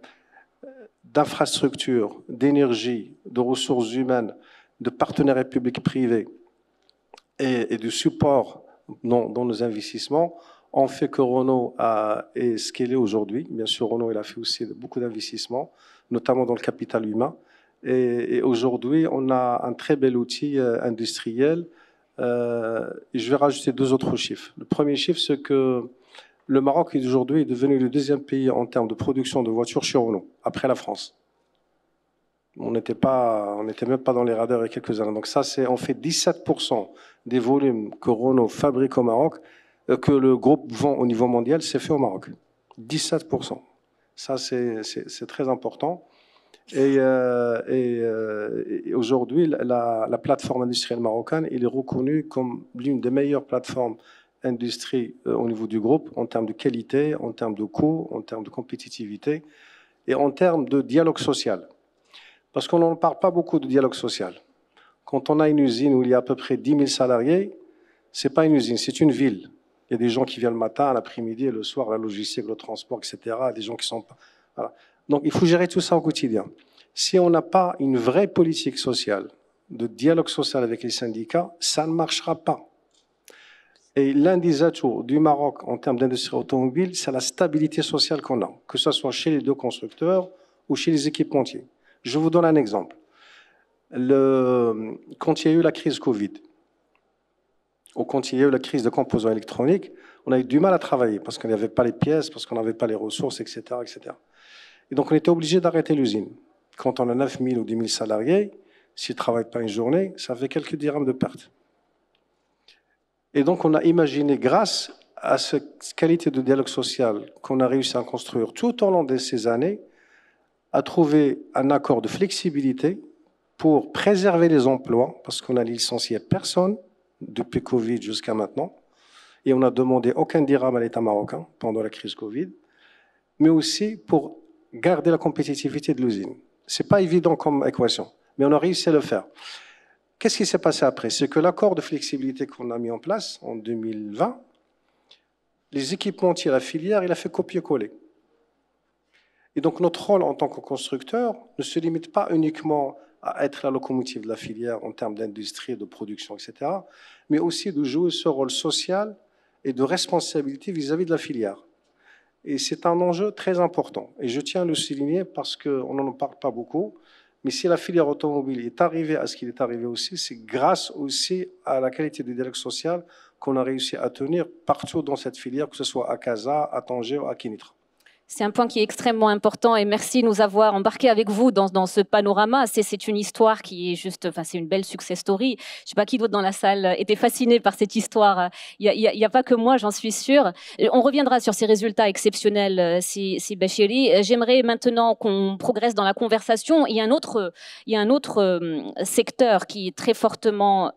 d'infrastructures, d'énergie, de ressources humaines, de partenariats publics-privés et de support dans nos investissements ont fait que Renault est ce qu'il est aujourd'hui. Bien sûr, Renault il a fait aussi beaucoup d'investissements, notamment dans le capital humain. Et aujourd'hui, on a un très bel outil industriel. Et je vais rajouter 2 autres chiffres. Le premier chiffre, c'est que le Maroc aujourd'hui est devenu le 2e pays en termes de production de voitures chez Renault, après la France. On n'était même pas dans les radars il y a quelques années. Donc ça, on fait 17% des volumes que Renault fabrique au Maroc, que le groupe vend au niveau mondial, c'est fait au Maroc. 17%. Ça, c'est très important. Et aujourd'hui, la plateforme industrielle marocaine, elle est reconnue comme l'une des meilleures plateformes industrie au niveau du groupe, en termes de qualité, en termes de coût, en termes de compétitivité et en termes de dialogue social. Parce qu'on n'en parle pas beaucoup de dialogue social. Quand on a une usine où il y a à peu près 10 000 salariés, ce n'est pas une usine, c'est une ville. Il y a des gens qui viennent le matin, l'après-midi, le soir, la logistique, le transport, etc. Des gens qui sont... Voilà. Donc, il faut gérer tout ça au quotidien. Si on n'a pas une vraie politique sociale, de dialogue social avec les syndicats, ça ne marchera pas. Et l'un des atouts du Maroc en termes d'industrie automobile, c'est la stabilité sociale qu'on a, que ce soit chez les 2 constructeurs ou chez les équipementiers. Je vous donne un exemple. Quand il y a eu la crise Covid, ou quand il y a eu la crise de composants électroniques, on a eu du mal à travailler parce qu'on n'avait pas les pièces, parce qu'on n'avait pas les ressources, etc., etc. Et donc, on était obligé d'arrêter l'usine. Quand on a 9 000 ou 10 000 salariés, s'ils ne travaillent pas une journée, ça fait quelques dirhams de perte. Et donc, on a imaginé, grâce à cette qualité de dialogue social qu'on a réussi à construire tout au long de ces années, à trouver un accord de flexibilité pour préserver les emplois, parce qu'on a licencié personne depuis Covid jusqu'à maintenant, et on n'a demandé aucun dirham à l'État marocain pendant la crise Covid, mais aussi pour garder la compétitivité de l'usine. Ce n'est pas évident comme équation, mais on a réussi à le faire. Qu'est-ce qui s'est passé après? C'est que l'accord de flexibilité qu'on a mis en place en 2020, les équipementiers, la filière, il a fait copier-coller. Et donc notre rôle en tant que constructeur ne se limite pas uniquement à être la locomotive de la filière en termes d'industrie, de production, etc., mais aussi de jouer ce rôle social et de responsabilité vis-à-vis de la filière. Et c'est un enjeu très important. Et je tiens à le souligner parce qu'on n'en parle pas beaucoup. Mais si la filière automobile est arrivée à ce qu'il est arrivé aussi, c'est grâce aussi à la qualité du dialogue social qu'on a réussi à tenir partout dans cette filière, que ce soit à Casa, à Tanger ou à Kinitra. C'est un point qui est extrêmement important et merci de nous avoir embarqués avec vous dans ce panorama. C'est une histoire qui est juste, enfin, c'est une belle success story. Je ne sais pas qui d'autre dans la salle était fasciné par cette histoire. Il y a pas que moi, j'en suis sûre. On reviendra sur ces résultats exceptionnels, si Bachiri. J'aimerais maintenant qu'on progresse dans la conversation. Il y a un autre secteur qui est très fortement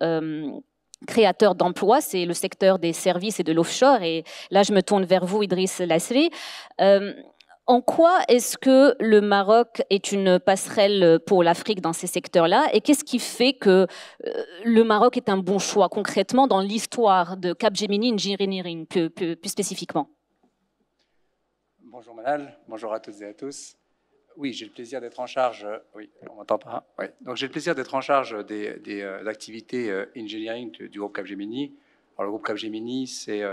créateur d'emplois, c'est le secteur des services et de l'offshore. Et là, je me tourne vers vous, Idriss Lasri. En quoi est-ce que le Maroc est une passerelle pour l'Afrique dans ces secteurs-là? Et qu'est-ce qui fait que le Maroc est un bon choix concrètement dans l'histoire de Capgemini Engineering, plus spécifiquement? Bonjour Manal, bonjour à toutes et à tous. Oui, j'ai le plaisir d'être en charge. Oui, on m'entend pas. Oui. Donc j'ai le plaisir d'être en charge des activités engineering du groupe Capgemini. Alors le groupe Capgemini, c'est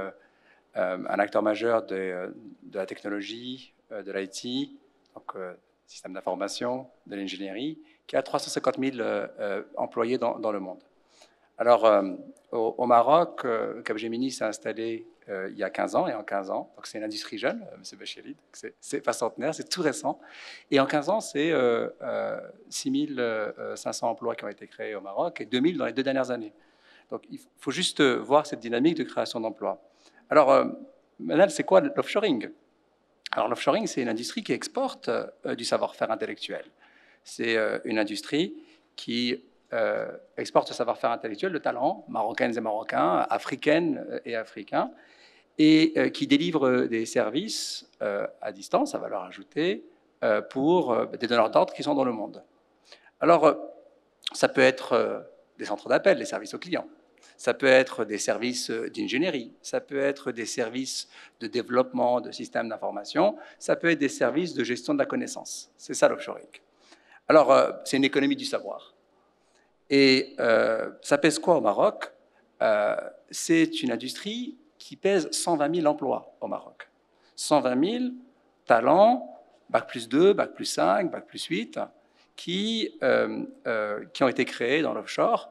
un acteur majeur de la technologie, de l'IT. Donc système d'information, de l'ingénierie, qui a 350 000 employés dans le monde. Alors, au Maroc, Capgemini s'est installé il y a 15 ans, et en 15 ans, donc c'est une industrie jeune, M. Bacheli, c'est pas centenaire, c'est tout récent, et en 15 ans, c'est 6 500 emplois qui ont été créés au Maroc, et 2 000 dans les 2 dernières années. Donc, il faut juste voir cette dynamique de création d'emplois. Alors, maintenant, c'est quoi l'offshoring? Alors, l'offshoring, c'est une industrie qui exporte du savoir-faire intellectuel. C'est une industrie qui exporte le savoir-faire intellectuel, le talent, marocaines et marocains, africaines et africains, et qui délivre des services à distance, à valeur ajoutée, pour des donneurs d'ordre qui sont dans le monde. Alors, ça peut être des centres d'appel, des services aux clients. Ça peut être des services d'ingénierie, ça peut être des services de développement de systèmes d'information, ça peut être des services de gestion de la connaissance. C'est ça l'offshoring. Alors, c'est une économie du savoir. Et ça pèse quoi au Maroc? C'est une industrie qui pèse 120 000 emplois au Maroc. 120 000 talents, Bac plus 2, Bac plus 5, Bac plus 8, qui ont été créés dans l'offshore,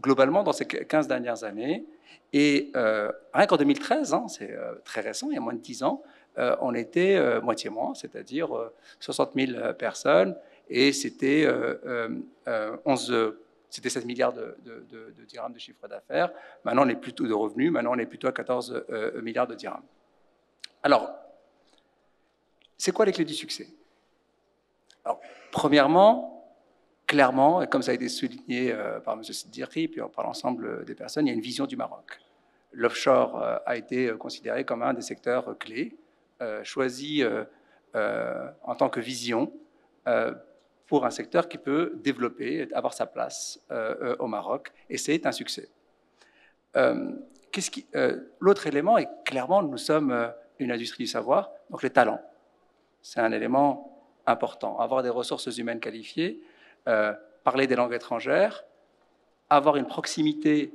globalement dans ces 15 dernières années. Et rien qu'en 2013, hein, c'est très récent, il y a moins de 10 ans, on était moitié moins, c'est-à-dire 60 000 personnes, et c'était 7 milliards de dirhams de chiffre d'affaires. Maintenant, on est plutôt de revenus. Maintenant, on est plutôt à 14 milliards de dirhams. Alors, c'est quoi les clés du succès? Alors, premièrement, clairement, et comme ça a été souligné par M. Siddiqui, puis par l'ensemble des personnes, il y a une vision du Maroc. L'offshore a été considéré comme un des secteurs clés, choisi en tant que vision pour un secteur qui peut développer, avoir sa place au Maroc, et c'est un succès. L'autre élément est clairement, nous sommes une industrie du savoir, donc les talents. C'est un élément important. Avoir des ressources humaines qualifiées, parler des langues étrangères, avoir une proximité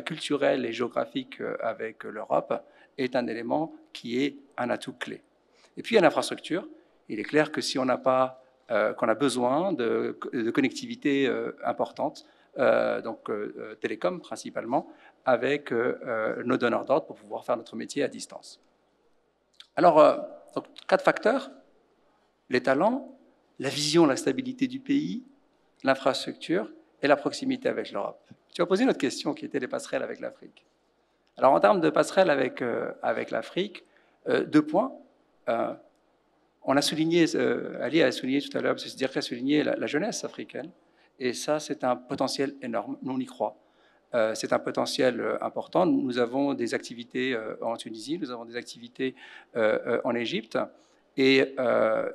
culturelle et géographique avec l'Europe est un élément qui est un atout clé. Et puis, il y a l'infrastructure. Il est clair que si on n'a pas, qu'on a besoin de connectivité importante, donc télécom principalement, avec nos donneurs d'ordre pour pouvoir faire notre métier à distance. Alors, donc, 4 facteurs: les talents, la vision, la stabilité du pays, l'infrastructure et la proximité avec l'Europe. Tu as posé une autre question qui était les passerelles avec l'Afrique. Alors, en termes de passerelles avec l'Afrique, 2 points. On a souligné, Ali a souligné tout à l'heure, c'est-à-dire qu'il a souligné la jeunesse africaine. Et ça, c'est un potentiel énorme. Nous, on y croit. C'est un potentiel important. Nous avons des activités en Tunisie, nous avons des activités en Égypte. Et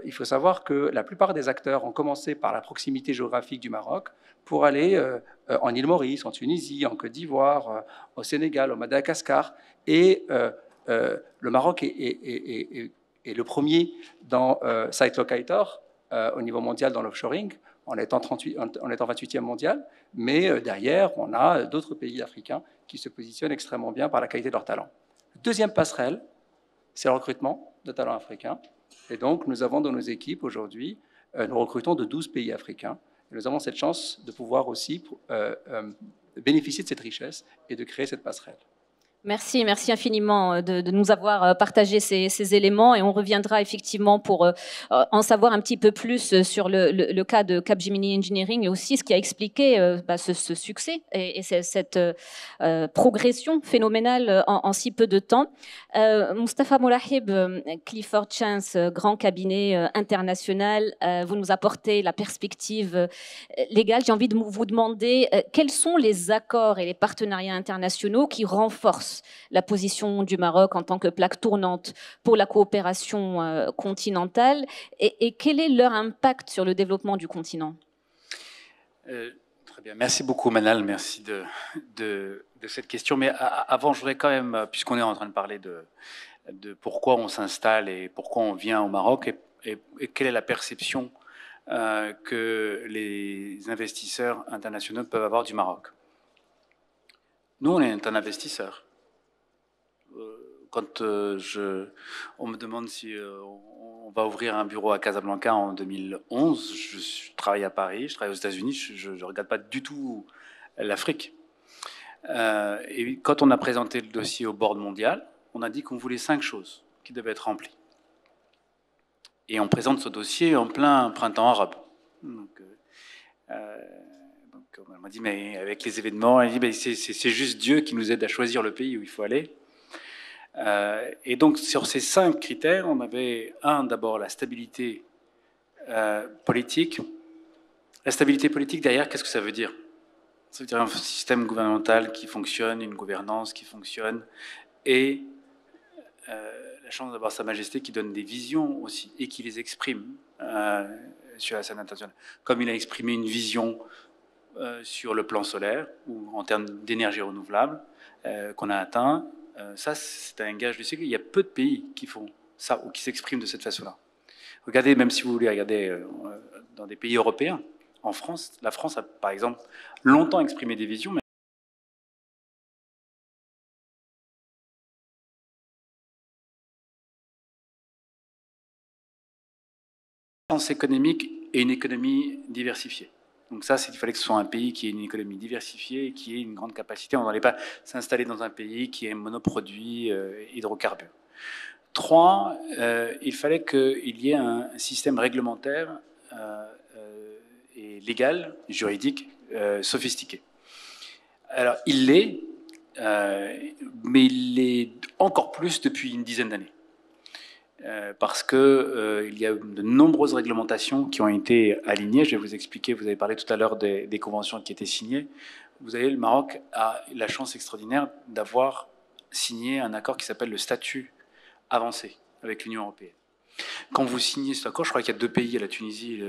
il faut savoir que la plupart des acteurs ont commencé par la proximité géographique du Maroc pour aller en île Maurice, en Tunisie, en Côte d'Ivoire, au Sénégal, au Madagascar. Et le Maroc est le premier dans Site Locator au niveau mondial dans l'offshoring, en étant 28e mondial. Mais derrière, on a d'autres pays africains qui se positionnent extrêmement bien par la qualité de leurs talents. Deuxième passerelle, c'est le recrutement de talents africains. Et donc, nous avons dans nos équipes aujourd'hui, nous recrutons de 12 pays africains. Et nous avons cette chance de pouvoir aussi bénéficier de cette richesse et de créer cette passerelle. Merci infiniment de nous avoir partagé ces éléments, et on reviendra effectivement pour en savoir un petit peu plus sur le cas de Capgemini Engineering et aussi ce qui a expliqué ce succès et cette progression phénoménale en si peu de temps. Moustapha Moulahib, Clifford Chance, grand cabinet international, vous nous apportez la perspective légale. J'ai envie de vous demander quels sont les accords et les partenariats internationaux qui renforcent la position du Maroc en tant que plaque tournante pour la coopération continentale, et quel est leur impact sur le développement du continent? Très bien, merci beaucoup Manal, merci de cette question. Mais avant, je voudrais quand même, puisqu'on est en train de parler de pourquoi on s'installe et pourquoi on vient au Maroc, et quelle est la perception que les investisseurs internationaux peuvent avoir du Maroc. Nous, on est un investisseur. Quand on me demande si on va ouvrir un bureau à Casablanca en 2011. Je travaille à Paris, je travaille aux États-Unis, je ne regarde pas du tout l'Afrique. Et quand on a présenté le dossier au board mondial, on a dit qu'on voulait 5 choses qui devaient être remplies. Et on présente ce dossier en plein printemps arabe. Donc on m'a dit, mais avec les événements, elle dit, c'est juste Dieu qui nous aide à choisir le pays où il faut aller. Et donc, sur ces 5 critères, on avait d'abord la stabilité politique. La stabilité politique, derrière, qu'est-ce que ça veut dire? Ça veut dire un système gouvernemental qui fonctionne, une gouvernance qui fonctionne, et la chance d'avoir Sa Majesté qui donne des visions aussi, et qui les exprime sur la scène internationale. Comme il a exprimé une vision sur le plan solaire, ou en termes d'énergie renouvelable, qu'on a atteint, ça, c'est un gage du siècle. Il y a peu de pays qui font ça ou qui s'expriment de cette façon-là. Regardez, même si vous voulez regarder dans des pays européens, en France, la France a, par exemple, longtemps exprimé des visions, mais une sens économique et une économie diversifiée. Donc ça, il fallait que ce soit un pays qui ait une économie diversifiée et qui ait une grande capacité. On n'allait pas s'installer dans un pays qui ait monoproduit hydrocarbures. 3, il fallait qu'il y ait un système réglementaire et légal, juridique, sophistiqué. Alors, il l'est, mais il l'est encore plus depuis une dizaine d'années. Parce qu'il y a de nombreuses réglementations qui ont été alignées. Je vais vous expliquer, vous avez parlé tout à l'heure des conventions qui étaient signées. Vous avez, le Maroc a la chance extraordinaire d'avoir signé un accord qui s'appelle le statut avancé avec l'Union européenne. Quand vous signez cet accord, je crois qu'il y a 2 pays, la Tunisie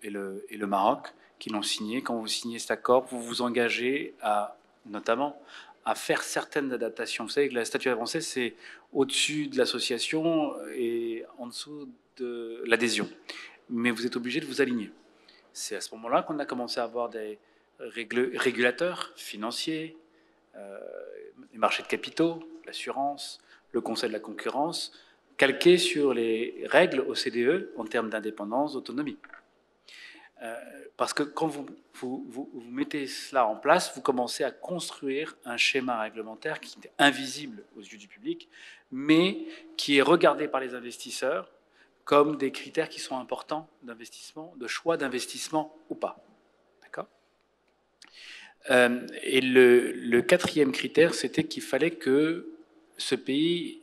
et le Maroc, qui l'ont signé. Quand vous signez cet accord, vous vous engagez notamment à faire certaines adaptations. Vous savez que la statut avancé, c'est au-dessus de l'association et en dessous de l'adhésion. Mais vous êtes obligé de vous aligner. C'est à ce moment-là qu'on a commencé à avoir des régulateurs financiers, les marchés de capitaux, l'assurance, le Conseil de la concurrence, calqués sur les règles OCDE en termes d'indépendance, d'autonomie. Parce que quand vous mettez cela en place, vous commencez à construire un schéma réglementaire qui est invisible aux yeux du public, mais qui est regardé par les investisseurs comme des critères qui sont importants d'investissement, de choix d'investissement ou pas. D'accord ? Et le 4e critère, c'était qu'il fallait que ce pays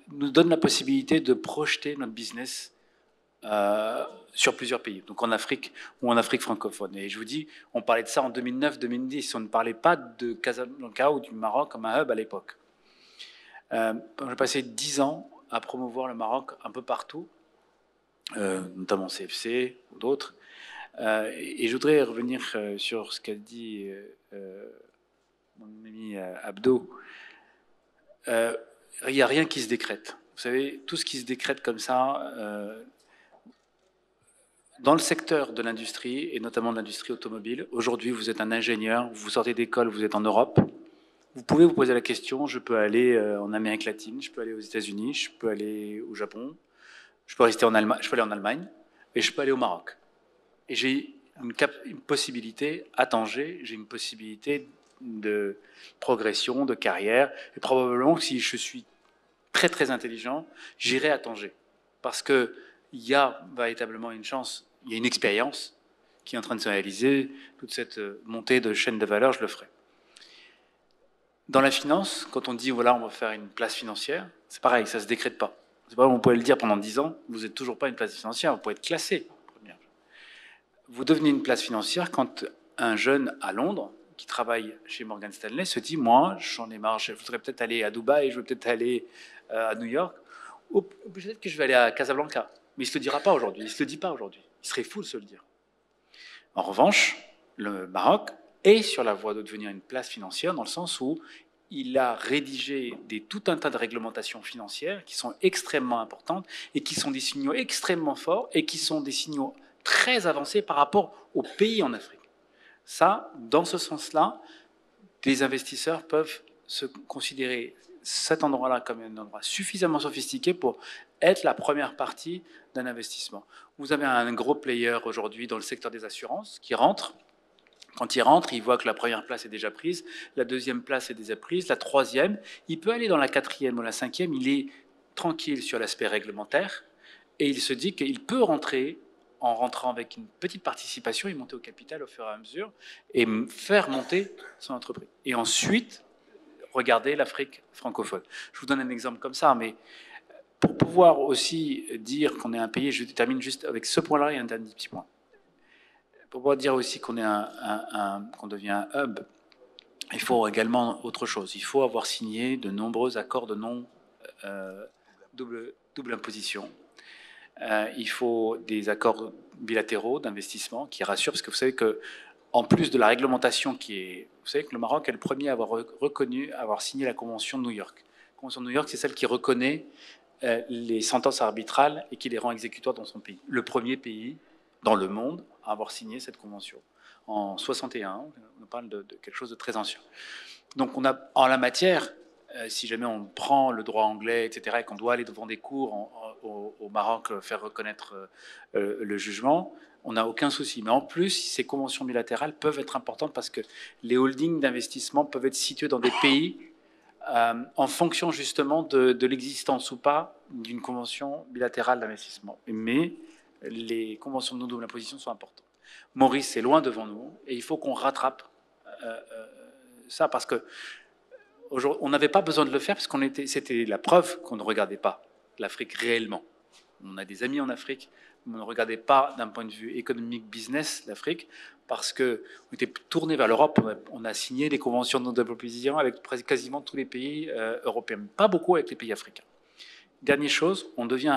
nous donne la possibilité de projeter notre business sur plusieurs pays, donc en Afrique ou en Afrique francophone. Et je vous dis, on parlait de ça en 2009-2010, on ne parlait pas de Casablanca ou du Maroc comme un hub à l'époque. J'ai passé 10 ans à promouvoir le Maroc un peu partout, notamment CFC ou d'autres. Et je voudrais revenir sur ce qu'a dit mon ami Abdo. Il n'y a rien qui se décrète. Vous savez, tout ce qui se décrète comme ça, dans le secteur de l'industrie, et notamment de l'industrie automobile, aujourd'hui, vous êtes un ingénieur, vous sortez d'école, vous êtes en Europe, vous pouvez vous poser la question, je peux aller en Amérique latine, je peux aller aux États-Unis, je peux aller au Japon, je peux rester en Allemagne, je peux aller en Allemagne, et je peux aller au Maroc. Et j'ai une possibilité à Tanger, j'ai une possibilité de progression, de carrière, et probablement que si je suis très très intelligent, j'irai à Tanger. Parce qu'il y a véritablement une chance, il y a une expérience qui est en train de se réaliser, toute cette montée de chaîne de valeur, je le ferai. Dans la finance, quand on dit voilà, on va faire une place financière, c'est pareil, ça ne se décrète pas. C'est pas, on peut le dire pendant 10 ans, vous n'êtes toujours pas une place financière, vous pouvez être classé. Vous devenez une place financière quand un jeune à Londres, qui travaille chez Morgan Stanley, se dit moi, j'en ai marre, je voudrais peut-être aller à Dubaï, je veux peut-être aller à New York, ou peut-être que je vais aller à Casablanca. Mais il ne se le dira pas aujourd'hui, il ne se le dit pas aujourd'hui. Il serait fou de se le dire. En revanche, le Maroc est sur la voie de devenir une place financière dans le sens où il a rédigé tout un tas de réglementations financières qui sont extrêmement importantes et qui sont des signaux extrêmement forts et qui sont des signaux très avancés par rapport aux pays en Afrique. Ça, dans ce sens-là, les investisseurs peuvent se considérer cet endroit-là comme un endroit suffisamment sophistiqué pour être la première partie d'un investissement. Vous avez un gros player aujourd'hui dans le secteur des assurances qui rentre. Quand il rentre, il voit que la première place est déjà prise, la deuxième place est déjà prise, la troisième, il peut aller dans la quatrième ou la cinquième, il est tranquille sur l'aspect réglementaire et il se dit qu'il peut rentrer en rentrant avec une petite participation et monter au capital au fur et à mesure et faire monter son entreprise. Et ensuite, regardez l'Afrique francophone. Je vous donne un exemple comme ça, mais pour pouvoir aussi dire qu'on est un pays, je termine juste avec ce point-là et un dernier petit point. Pour pouvoir dire aussi qu'on est qu'on devient un hub, il faut également autre chose. Il faut avoir signé de nombreux accords de double imposition. Il faut des accords bilatéraux d'investissement qui rassurent, parce que vous savez que en plus de la réglementation qui est... Vous savez que le Maroc est le premier à avoir avoir signé la Convention de New York. La Convention de New York, c'est celle qui reconnaît les sentences arbitrales et qui les rend exécutoires dans son pays. Le premier pays dans le monde à avoir signé cette convention. En 61, on parle de quelque chose de très ancien. Donc on a, en la matière, si jamais on prend le droit anglais, etc., et qu'on doit aller devant des cours au Maroc, faire reconnaître le jugement, on n'a aucun souci. Mais en plus, ces conventions bilatérales peuvent être importantes parce que les holdings d'investissement peuvent être situés dans des pays en fonction justement de l'existence ou pas d'une convention bilatérale d'investissement. Mais les conventions de non-double imposition sont importantes. Maurice est loin devant nous et il faut qu'on rattrape ça parce que on n'avait pas besoin de le faire parce c'était la preuve qu'on ne regardait pas l'Afrique réellement. On a des amis en Afrique, mais on ne regardait pas d'un point de vue économique, business l'Afrique parce qu'on était tourné vers l'Europe. On a signé des conventions de non-double imposition avec quasiment tous les pays européens, mais pas beaucoup avec les pays africains. Dernière chose, on devient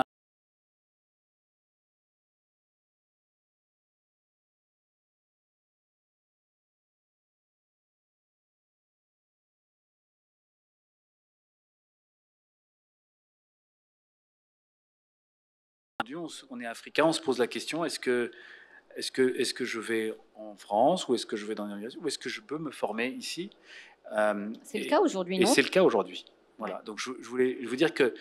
on est africain, on se pose la question, est-ce que je vais en France ou est-ce que je vais dans l'université ou est-ce que je peux me former ici C'est le cas aujourd'hui, non? Et c'est le cas aujourd'hui. Voilà. Donc je voulais vous dire que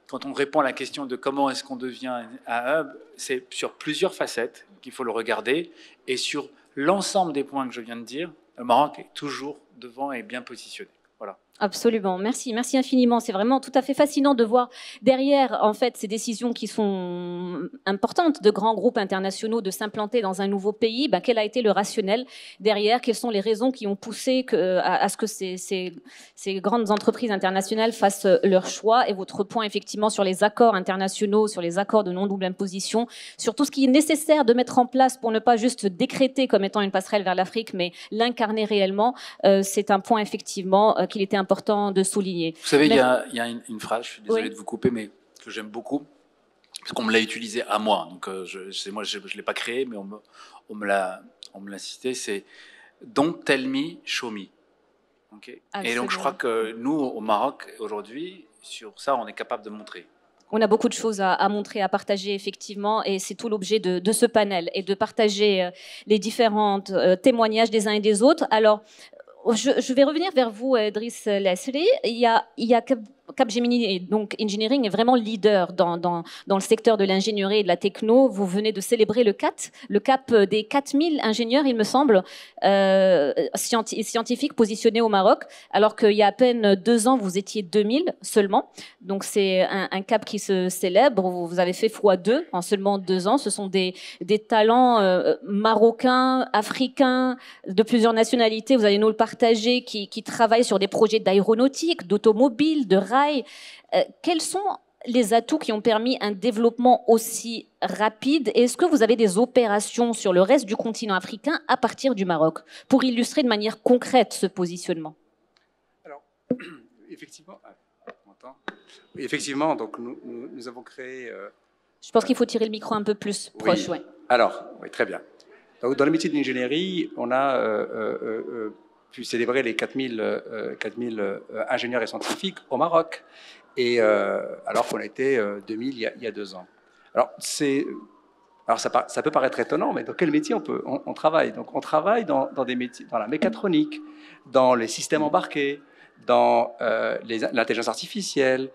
quand on répond à la question de comment est-ce qu'on devient un hub, c'est sur plusieurs facettes qu'il faut le regarder et sur l'ensemble des points que je viens de dire, le Maroc est toujours devant et bien positionné. Voilà. Absolument, merci infiniment. C'est vraiment tout à fait fascinant de voir derrière, en fait, ces décisions qui sont importantes de grands groupes internationaux de s'implanter dans un nouveau pays. Ben, quel a été le rationnel derrière? Quelles sont les raisons qui ont poussé à ce que ces grandes entreprises internationales fassent leur choix? Et votre point, effectivement, sur les accords internationaux, sur les accords de non-double imposition, sur tout ce qui est nécessaire de mettre en place pour ne pas juste décréter comme étant une passerelle vers l'Afrique, mais l'incarner réellement, c'est un point, effectivement, qu'il était important de souligner. Vous savez, il y a une phrase, je suis désolé de vous couper, mais que j'aime beaucoup, parce qu'on me l'a utilisée à moi. Donc, je ne l'ai pas créé, mais on me l'a cité. C'est « Don't tell me, show me ». Okay. Et donc, je crois que nous, au Maroc, aujourd'hui, sur ça, on est capable de montrer. On a beaucoup de choses à montrer, à partager, effectivement, et c'est tout l'objet de ce panel, et de partager les différents témoignages des uns et des autres. Alors, je vais revenir vers vous, Driss Lesri. Il y a Capgemini, et donc Engineering, est vraiment leader dans le secteur de l'ingénierie et de la techno. Vous venez de célébrer le cap des 4000 ingénieurs, il me semble, scientifiques positionnés au Maroc, alors qu'il y a à peine 2 ans, vous étiez 2000 seulement. Donc c'est un cap qui se célèbre. Vous avez fait x2 en seulement 2 ans. Ce sont des talents marocains, africains, de plusieurs nationalités, vous allez nous le partager, qui travaillent sur des projets d'aéronautique, d'automobile, de rail. Quels sont les atouts qui ont permis un développement aussi rapide? Est-ce que vous avez des opérations sur le reste du continent africain à partir du Maroc pour illustrer de manière concrète ce positionnement? Alors, effectivement, donc nous avons créé... Je pense qu'il faut tirer le micro un peu plus proche. Oui. Ouais. Alors, oui, très bien. Donc, dans le métier de l'ingénierie, on a pu célébrer les 4000 ingénieurs et scientifiques au Maroc, et alors qu'on était 2000 il y a 2 ans. Alors ça peut paraître étonnant, mais dans quel métier on travaille? Donc on travaille dans des métiers, dans la mécatronique, dans les systèmes embarqués, dans l'intelligence artificielle,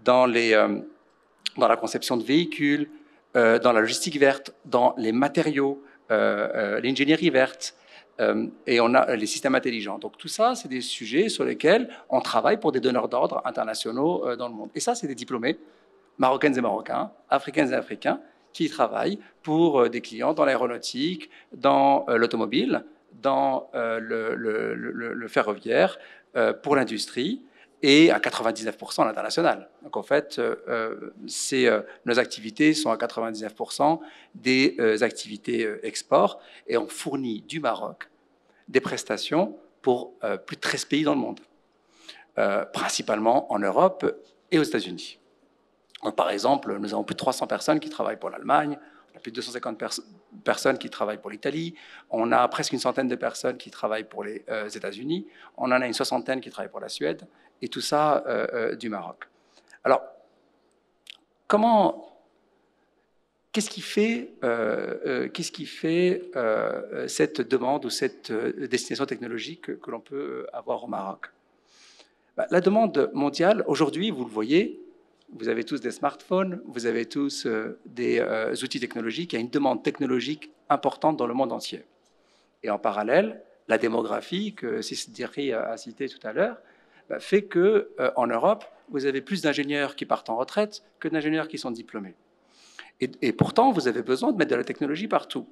dans la conception de véhicules, dans la logistique verte, dans les matériaux, l'ingénierie verte, et on a les systèmes intelligents. Donc tout ça, c'est des sujets sur lesquels on travaille pour des donneurs d'ordre internationaux dans le monde. Et ça, c'est des diplômés, marocaines et marocains, africaines et africains, qui travaillent pour des clients dans l'aéronautique, dans l'automobile, dans le ferroviaire, pour l'industrie, et à 99% à l'international. Donc en fait, nos activités sont à 99% des activités export, et on fournit du Maroc des prestations pour plus de 13 pays dans le monde, principalement en Europe et aux États-Unis. Donc, par exemple, nous avons plus de 300 personnes qui travaillent pour l'Allemagne, on a plus de 250 personnes qui travaillent pour l'Italie, on a presque une centaine de personnes qui travaillent pour les États-Unis, on en a une soixantaine qui travaillent pour la Suède, et tout ça du Maroc. Alors, qu'est-ce qui fait cette demande ou cette destination technologique que l'on peut avoir au Maroc? La demande mondiale, aujourd'hui, vous le voyez, vous avez tous des smartphones, vous avez tous des outils technologiques, il y a une demande technologique importante dans le monde entier. Et en parallèle, la démographie que Sisdiri a citée tout à l'heure fait qu'en Europe, vous avez plus d'ingénieurs qui partent en retraite que d'ingénieurs qui sont diplômés. Et pourtant, vous avez besoin de mettre de la technologie partout.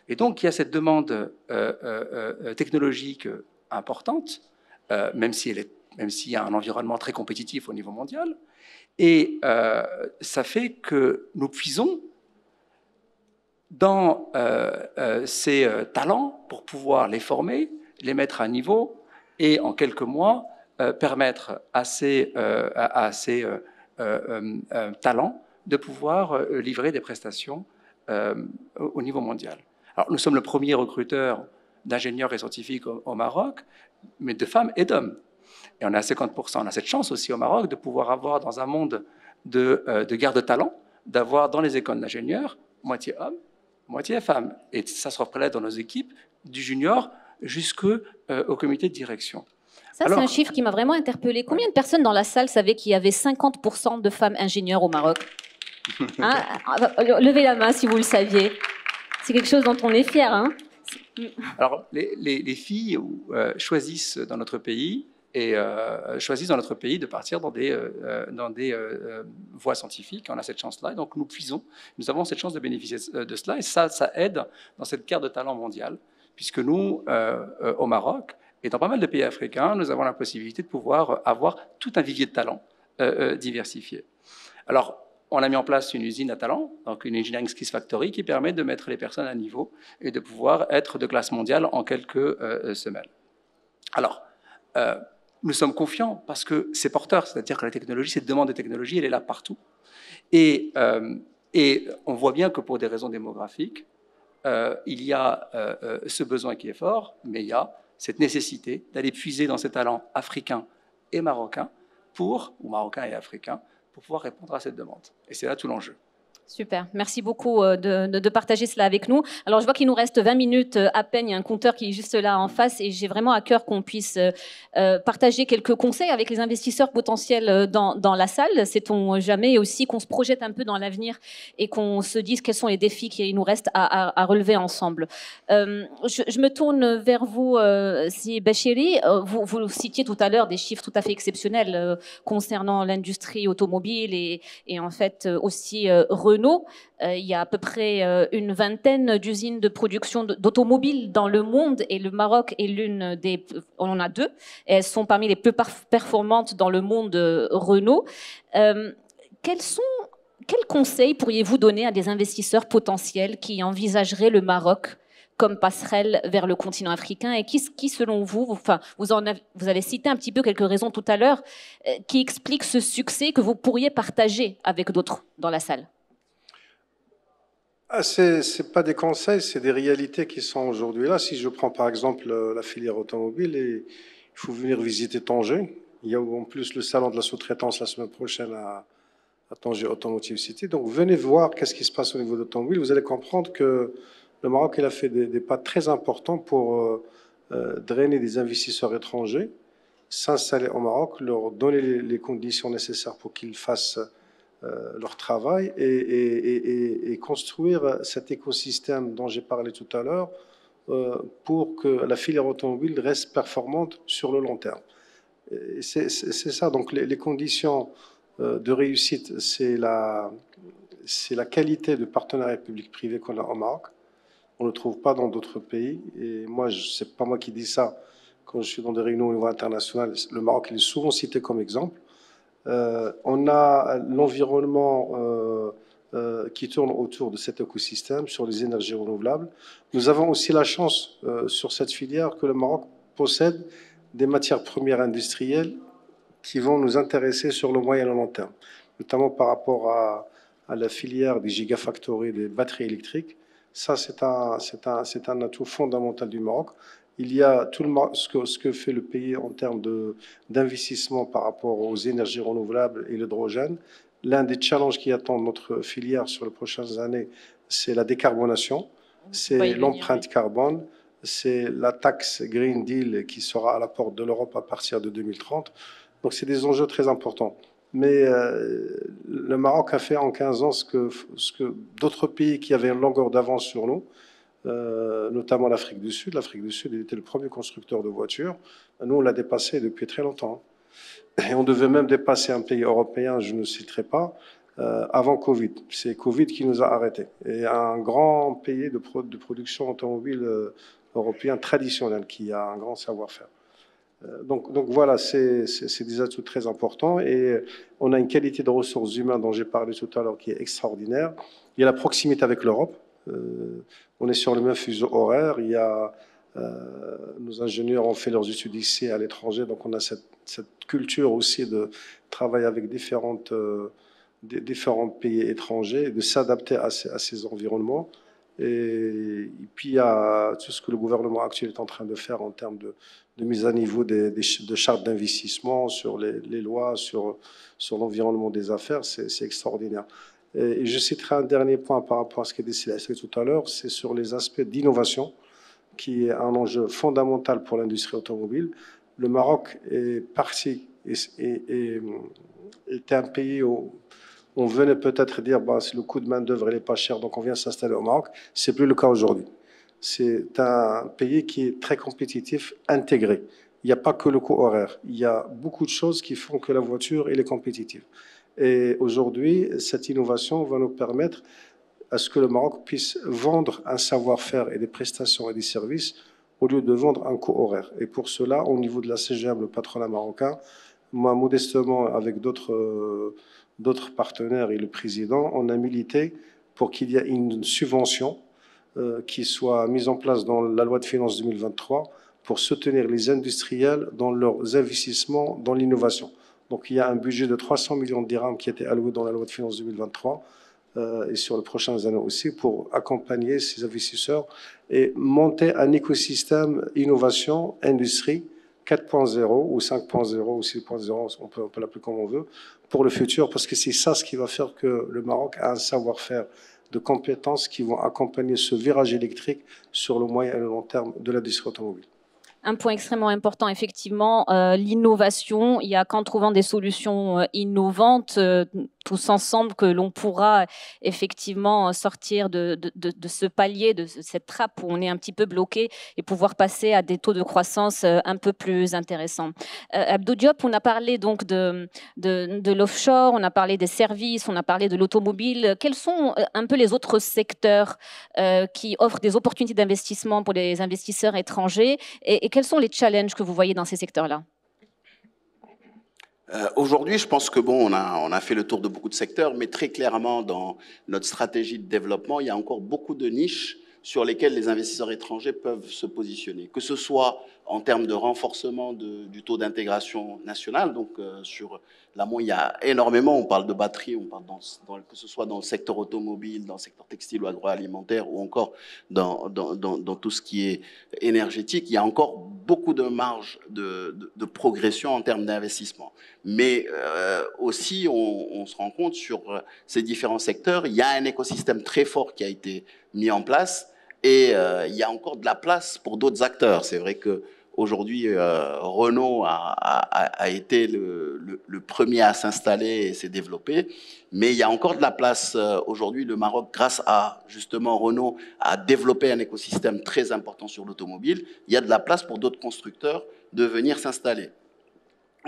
Et donc, il y a cette demande technologique importante, même s'il y a un environnement très compétitif au niveau mondial. Et ça fait que nous puisons dans ces talents pour pouvoir les former, les mettre à niveau et en quelques mois permettre à ces talents de pouvoir livrer des prestations au niveau mondial. Alors, nous sommes le premier recruteur d'ingénieurs et scientifiques au Maroc, mais de femmes et d'hommes. Et on est à 50%. On a cette chance aussi au Maroc de pouvoir avoir, dans un monde de guerre de talent, d'avoir dans les écoles d'ingénieurs moitié hommes, moitié femmes. Et ça se reflète dans nos équipes, du junior jusqu'au comité de direction. Ça, c'est un chiffre qui m'a vraiment interpellée. Combien de personnes dans la salle savaient qu'il y avait 50% de femmes ingénieurs au Maroc? Hein? Levez la main si vous le saviez. C'est quelque chose dont on est fier. Hein? Alors, les filles choisissent dans notre pays de partir dans des voies scientifiques. On a cette chance-là, et donc nous avons cette chance de bénéficier de cela, et ça aide dans cette guerre de talent mondiale, puisque nous, au Maroc, et dans pas mal de pays africains, nous avons la possibilité de pouvoir avoir tout un vivier de talents diversifié. Alors, on a mis en place une usine à talent, donc une Engineering Skills Factory, qui permet de mettre les personnes à niveau et de pouvoir être de classe mondiale en quelques semaines. Alors, nous sommes confiants parce que c'est porteur, c'est-à-dire que la technologie, cette demande de technologie, elle est là partout. Et on voit bien que pour des raisons démographiques, il y a ce besoin qui est fort, mais il y a cette nécessité d'aller puiser dans ces talents africains et marocains, ou marocains et africains, pour pouvoir répondre à cette demande. Et c'est là tout l'enjeu. Super, merci beaucoup de partager cela avec nous. Alors je vois qu'il nous reste 20 minutes à peine, il y a un compteur qui est juste là en face et j'ai vraiment à cœur qu'on puisse partager quelques conseils avec les investisseurs potentiels dans la salle, sait-on jamais, et aussi qu'on se projette un peu dans l'avenir et qu'on se dise quels sont les défis qu'il nous reste à relever ensemble. Je me tourne vers vous, si Bachiri, vous citiez tout à l'heure des chiffres tout à fait exceptionnels concernant l'industrie automobile et en fait aussi Renault. Il y a à peu près une vingtaine d'usines de production d'automobiles dans le monde et le Maroc est l'une des... On en a deux. Et elles sont parmi les plus performantes dans le monde Renault. Quels conseils pourriez-vous donner à des investisseurs potentiels qui envisageraient le Maroc comme passerelle vers le continent africain et qui selon vous, vous avez cité un petit peu quelques raisons tout à l'heure, qui expliquent ce succès que vous pourriez partager avec d'autres dans la salle? C'est pas des conseils, c'est des réalités qui sont aujourd'hui là. Si je prends par exemple la filière automobile, il faut venir visiter Tanger. Il y a en plus le salon de la sous-traitance la semaine prochaine à Tanger Automotive City. Donc venez voir qu'est-ce qui se passe au niveau de l'automobile. Vous allez comprendre que le Maroc il a fait des pas très importants pour drainer des investisseurs étrangers s'installer au Maroc, leur donner les conditions nécessaires pour qu'ils fassent leur travail et construire cet écosystème dont j'ai parlé tout à l'heure pour que la filière automobile reste performante sur le long terme. C'est ça, donc les conditions de réussite, c'est la qualité de partenariat public-privé qu'on a au Maroc. On ne le trouve pas dans d'autres pays. Et moi, ce n'est pas moi qui dis ça. Quand je suis dans des réunions au niveau international, le Maroc il est souvent cité comme exemple. On a l'environnement qui tourne autour de cet écosystème sur les énergies renouvelables. Nous avons aussi la chance sur cette filière que le Maroc possède des matières premières industrielles qui vont nous intéresser sur le moyen et le long terme, notamment par rapport à la filière des gigafactories des batteries électriques. Ça, c'est un atout fondamental du Maroc. Il y a tout ce que fait le pays en termes d'investissement par rapport aux énergies renouvelables et l'hydrogène. L'un des challenges qui attendent notre filière sur les prochaines années, c'est la décarbonation, c'est l'empreinte carbone, c'est la taxe Green Deal qui sera à la porte de l'Europe à partir de 2030. Donc, c'est des enjeux très importants. Mais le Maroc a fait en 15 ans ce que d'autres pays qui avaient une longueur d'avance sur nous, notamment l'Afrique du Sud. L'Afrique du Sud était le premier constructeur de voitures. Nous, on l'a dépassé depuis très longtemps. Et on devait même dépasser un pays européen, je ne citerai pas, avant Covid. C'est Covid qui nous a arrêtés. Et un grand pays de production automobile européen traditionnel qui a un grand savoir-faire. Donc voilà, c'est des atouts très importants et on a une qualité de ressources humaines dont j'ai parlé tout à l'heure qui est extraordinaire. Il y a la proximité avec l'Europe. On est sur le même fuseau horaire. Il y a, nos ingénieurs ont fait leurs études ici à l'étranger, donc on a cette culture aussi de travailler avec différents pays étrangers et de s'adapter à ces environnements. Et puis il y a tout ce que le gouvernement actuel est en train de faire en termes de mise à niveau de chartes d'investissement sur les lois, sur l'environnement des affaires, c'est extraordinaire. Et je citerai un dernier point par rapport à ce qu'a dit Céleste tout à l'heure, c'est sur les aspects d'innovation, qui est un enjeu fondamental pour l'industrie automobile. Le Maroc est parti était un pays où on venait peut-être dire bah, si le coût de main-d'œuvre n'est pas cher, donc on vient s'installer au Maroc. Ce n'est plus le cas aujourd'hui. C'est un pays qui est très compétitif, intégré. Il n'y a pas que le coût horaire. Il y a beaucoup de choses qui font que la voiture elle est compétitive. Et aujourd'hui, cette innovation va nous permettre à ce que le Maroc puisse vendre un savoir-faire et des prestations et des services au lieu de vendre un coût horaire. Et pour cela, au niveau de la CGM, le patronat marocain, moi, modestement, avec d'autres partenaires et le président, on a milité pour qu'il y ait une subvention qui soit mise en place dans la loi de finances 2023 pour soutenir les industriels dans leurs investissements dans l'innovation. Donc il y a un budget de 300 millions de dirhams qui a été alloué dans la loi de finances 2023 et sur les prochaines années aussi pour accompagner ces investisseurs et monter un écosystème innovation, industrie 4.0 ou 5.0 ou 6.0, on peut l'appeler comme on veut, pour le futur, parce que c'est ça ce qui va faire que le Maroc a un savoir-faire de compétences qui vont accompagner ce virage électrique sur le moyen et le long terme de l'industrie automobile. Un point extrêmement important, effectivement, l'innovation. Il n'y a qu'en trouvant des solutions innovantes, tous ensemble, que l'on pourra effectivement sortir de ce palier, de cette trappe où on est un petit peu bloqué et pouvoir passer à des taux de croissance un peu plus intéressants. Abdou Diop, on a parlé donc de l'offshore, on a parlé des services, on a parlé de l'automobile. Quels sont un peu les autres secteurs qui offrent des opportunités d'investissement pour les investisseurs étrangers et quels sont les challenges que vous voyez dans ces secteurs-là? Aujourd'hui, je pense que bon, on a fait le tour de beaucoup de secteurs, mais très clairement, dans notre stratégie de développement, il y a encore beaucoup de niches sur lesquelles les investisseurs étrangers peuvent se positionner, que ce soit en termes de renforcement du taux d'intégration nationale. Donc, sur l'amont, il y a énormément, on parle de batteries, on parle que ce soit dans le secteur automobile, dans le secteur textile ou agroalimentaire, ou encore dans tout ce qui est énergétique. Il y a encore beaucoup de marge de progression en termes d'investissement. Mais aussi, on se rend compte sur ces différents secteurs, il y a un écosystème très fort qui a été mis en place et il y a encore de la place pour d'autres acteurs. C'est vrai que Aujourd'hui, Renault a été le premier à s'installer et s'est développé. Mais il y a encore de la place aujourd'hui. Le Maroc, grâce à justement Renault, a développé un écosystème très important sur l'automobile. Il y a de la place pour d'autres constructeurs de venir s'installer.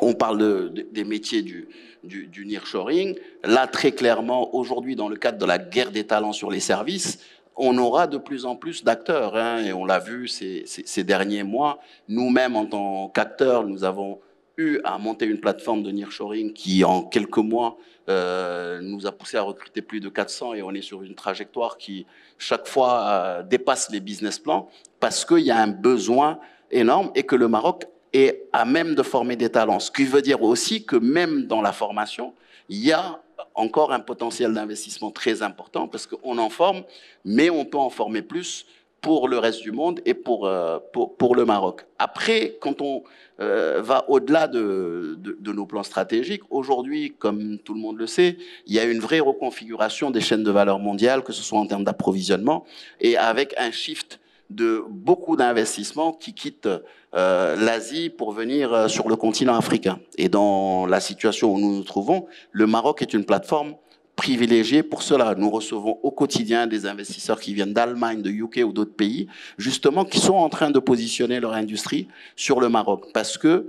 On parle des métiers du nearshoring. Là, très clairement, aujourd'hui, dans le cadre de la guerre des talents sur les services, on aura de plus en plus d'acteurs, hein, et on l'a vu ces derniers mois. Nous-mêmes, en tant qu'acteurs, nous avons eu à monter une plateforme de nearshoring qui, en quelques mois, nous a poussé à recruter plus de 400, et on est sur une trajectoire qui, chaque fois, dépasse les business plans, parce qu'il y a un besoin énorme et que le Maroc est à même de former des talents. Ce qui veut dire aussi que même dans la formation, il y a encore un potentiel d'investissement très important parce qu'on en forme, mais on peut en former plus pour le reste du monde et pour le Maroc. Après, quand on va au-delà de nos plans stratégiques, aujourd'hui, comme tout le monde le sait, il y a une vraie reconfiguration des chaînes de valeur mondiales, que ce soit en termes d'approvisionnement, et avec un shift de beaucoup d'investissements qui quittent l'Asie pour venir sur le continent africain. Et dans la situation où nous nous trouvons, le Maroc est une plateforme privilégiée pour cela. Nous recevons au quotidien des investisseurs qui viennent d'Allemagne, de UK ou d'autres pays, justement, qui sont en train de positionner leur industrie sur le Maroc parce que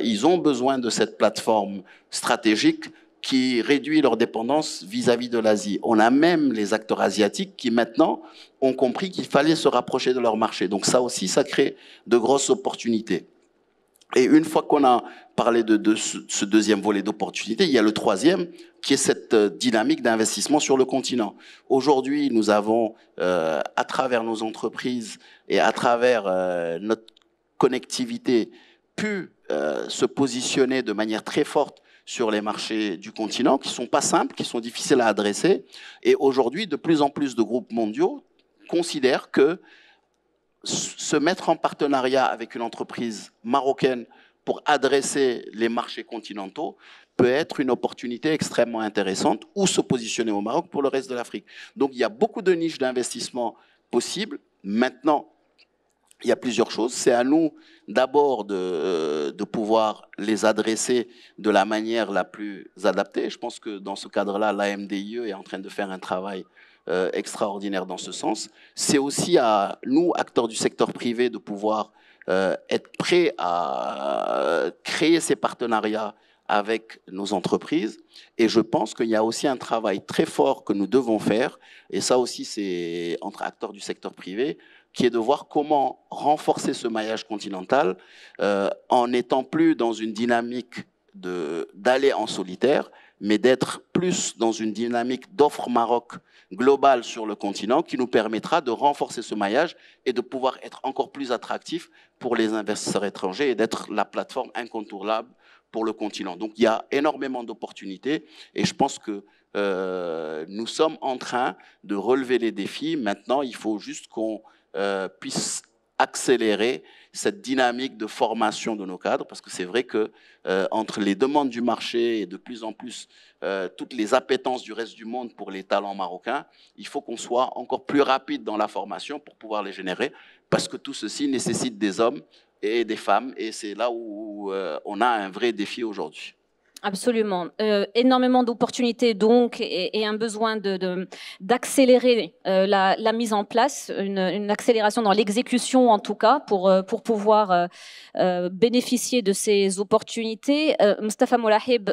ils ont besoin de cette plateforme stratégique qui réduit leur dépendance vis-à-vis de l'Asie. On a même les acteurs asiatiques qui maintenant ont compris qu'il fallait se rapprocher de leur marché. Donc ça aussi, ça crée de grosses opportunités. Et une fois qu'on a parlé de ce deuxième volet d'opportunités, il y a le troisième, qui est cette dynamique d'investissement sur le continent. Aujourd'hui, nous avons, à travers nos entreprises et à travers notre connectivité, pu se positionner de manière très forte sur les marchés du continent, qui ne sont pas simples, qui sont difficiles à adresser. Et aujourd'hui, de plus en plus de groupes mondiaux considèrent que se mettre en partenariat avec une entreprise marocaine pour adresser les marchés continentaux peut être une opportunité extrêmement intéressante ou se positionner au Maroc pour le reste de l'Afrique. Donc il y a beaucoup de niches d'investissement possibles. Maintenant, il y a plusieurs choses. C'est à nous d'abord de pouvoir les adresser de la manière la plus adaptée. Je pense que dans ce cadre-là, l'AMDIE est en train de faire un travail extraordinaire dans ce sens. C'est aussi à nous, acteurs du secteur privé, de pouvoir être prêts à créer ces partenariats avec nos entreprises. Et je pense qu'il y a aussi un travail très fort que nous devons faire, et ça aussi c'est entre acteurs du secteur privé, qui est de voir comment renforcer ce maillage continental en n'étant plus dans une dynamique d'aller en solitaire, mais d'être plus dans une dynamique d'offre Maroc globale sur le continent qui nous permettra de renforcer ce maillage et de pouvoir être encore plus attractif pour les investisseurs étrangers et d'être la plateforme incontournable pour le continent. Donc il y a énormément d'opportunités et je pense que nous sommes en train de relever les défis. Maintenant, il faut juste qu'on puisse accélérer cette dynamique de formation de nos cadres, parce que c'est vrai que entre les demandes du marché et de plus en plus toutes les appétences du reste du monde pour les talents marocains, il faut qu'on soit encore plus rapide dans la formation pour pouvoir les générer, parce que tout ceci nécessite des hommes et des femmes, et c'est là où on a un vrai défi aujourd'hui. Absolument. Énormément d'opportunités donc et un besoin d'accélérer la mise en place, une accélération dans l'exécution en tout cas pour pouvoir bénéficier de ces opportunités. Mostafa Moulahib,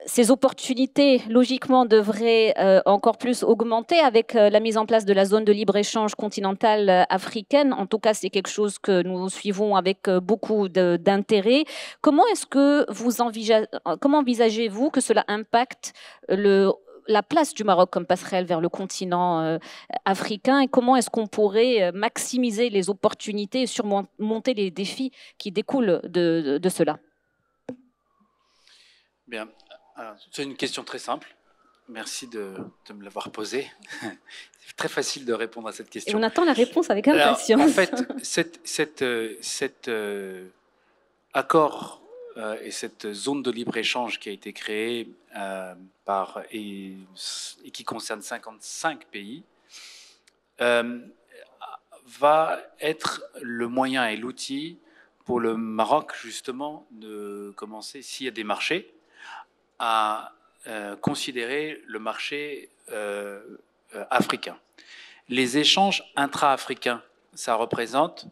ces opportunités, logiquement, devraient encore plus augmenter avec la mise en place de la zone de libre-échange continentale africaine. En tout cas, c'est quelque chose que nous suivons avec beaucoup d'intérêt. Comment est-ce que comment envisagez-vous que cela impacte la place du Maroc comme passerelle vers le continent africain, et comment est-ce qu'on pourrait maximiser les opportunités et surmonter les défis qui découlent de cela? Bien. C'est une question très simple. Merci de me l'avoir posée. C'est très facile de répondre à cette question. Et on attend la réponse avec impatience. En fait, cet accord et cette zone de libre-échange qui a été créée et qui concerne 55 pays va être le moyen et l'outil pour le Maroc, justement, de commencer, s'il y a des marchés, à considérer le marché africain. Les échanges intra-africains, ça représente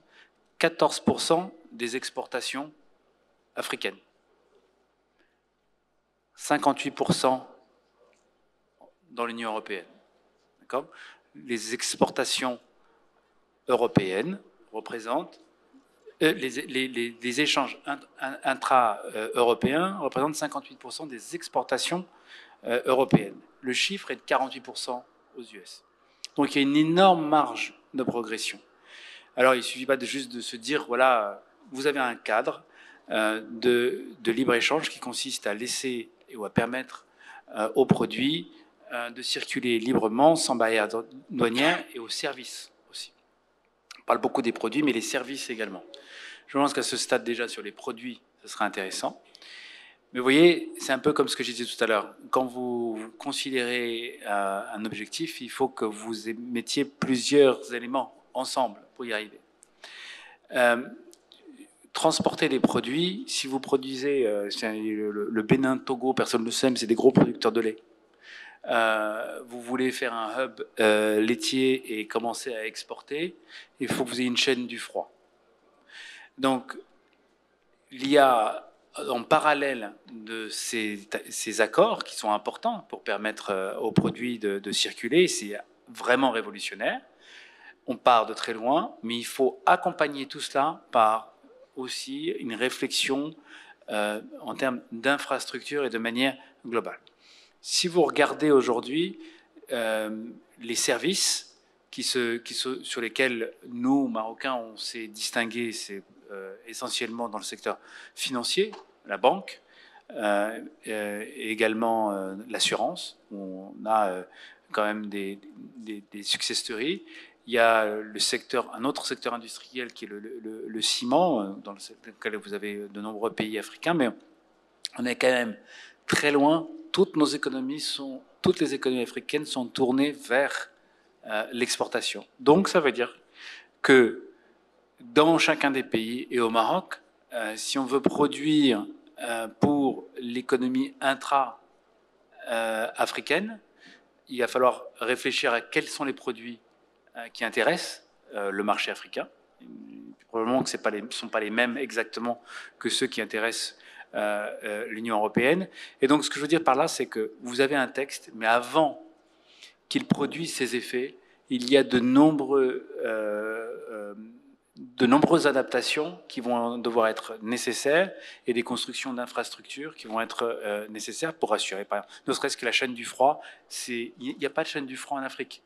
14% des exportations africaines, 58% dans l'Union européenne. Les exportations européennes représentent, les échanges intra-européens représentent 58% des exportations européennes. Le chiffre est de 48% aux US. Donc il y a une énorme marge de progression. Alors il ne suffit pas juste de se dire, voilà, vous avez un cadre de libre-échange qui consiste à laisser ou à permettre aux produits de circuler librement, sans barrière douanière, et aux services aussi. On parle beaucoup des produits, mais les services également. Je pense qu'à ce stade déjà, sur les produits, ce sera intéressant. Mais vous voyez, c'est un peu comme ce que je disais tout à l'heure. Quand vous considérez un objectif, il faut que vous mettiez plusieurs éléments ensemble pour y arriver. Transporter les produits, si vous produisez, le Bénin, Togo, personne ne le sait, mais c'est des gros producteurs de lait. Vous voulez faire un hub laitier et commencer à exporter, il faut que vous ayez une chaîne du froid. Donc, il y a en parallèle de ces accords qui sont importants pour permettre aux produits de circuler, c'est vraiment révolutionnaire. On part de très loin, mais il faut accompagner tout cela par aussi une réflexion en termes d'infrastructure et de manière globale. Si vous regardez aujourd'hui les services sur lesquels nous, Marocains, on s'est distingués, c'est essentiellement dans le secteur financier, la banque, et également l'assurance, où on a quand même des success stories. Il y a un autre secteur industriel qui est le ciment, dans lequel vous avez de nombreux pays africains, mais on est quand même très loin. Toutes les économies africaines sont tournées vers l'exportation. Donc ça veut dire que dans chacun des pays et au Maroc, si on veut produire pour l'économie intra-africaine, il va falloir réfléchir à quels sont les produits qui intéressent le marché africain. Probablement que ce ne sont pas les mêmes exactement que ceux qui intéressent l'Union européenne. Et donc ce que je veux dire par là, c'est que vous avez un texte, mais avant qu'il produise ses effets, il y a de nombreuses adaptations qui vont devoir être nécessaires et des constructions d'infrastructures qui vont être nécessaires pour assurer, par exemple, ne serait-ce que la chaîne du froid. Il n'y a pas de chaîne du froid en Afrique.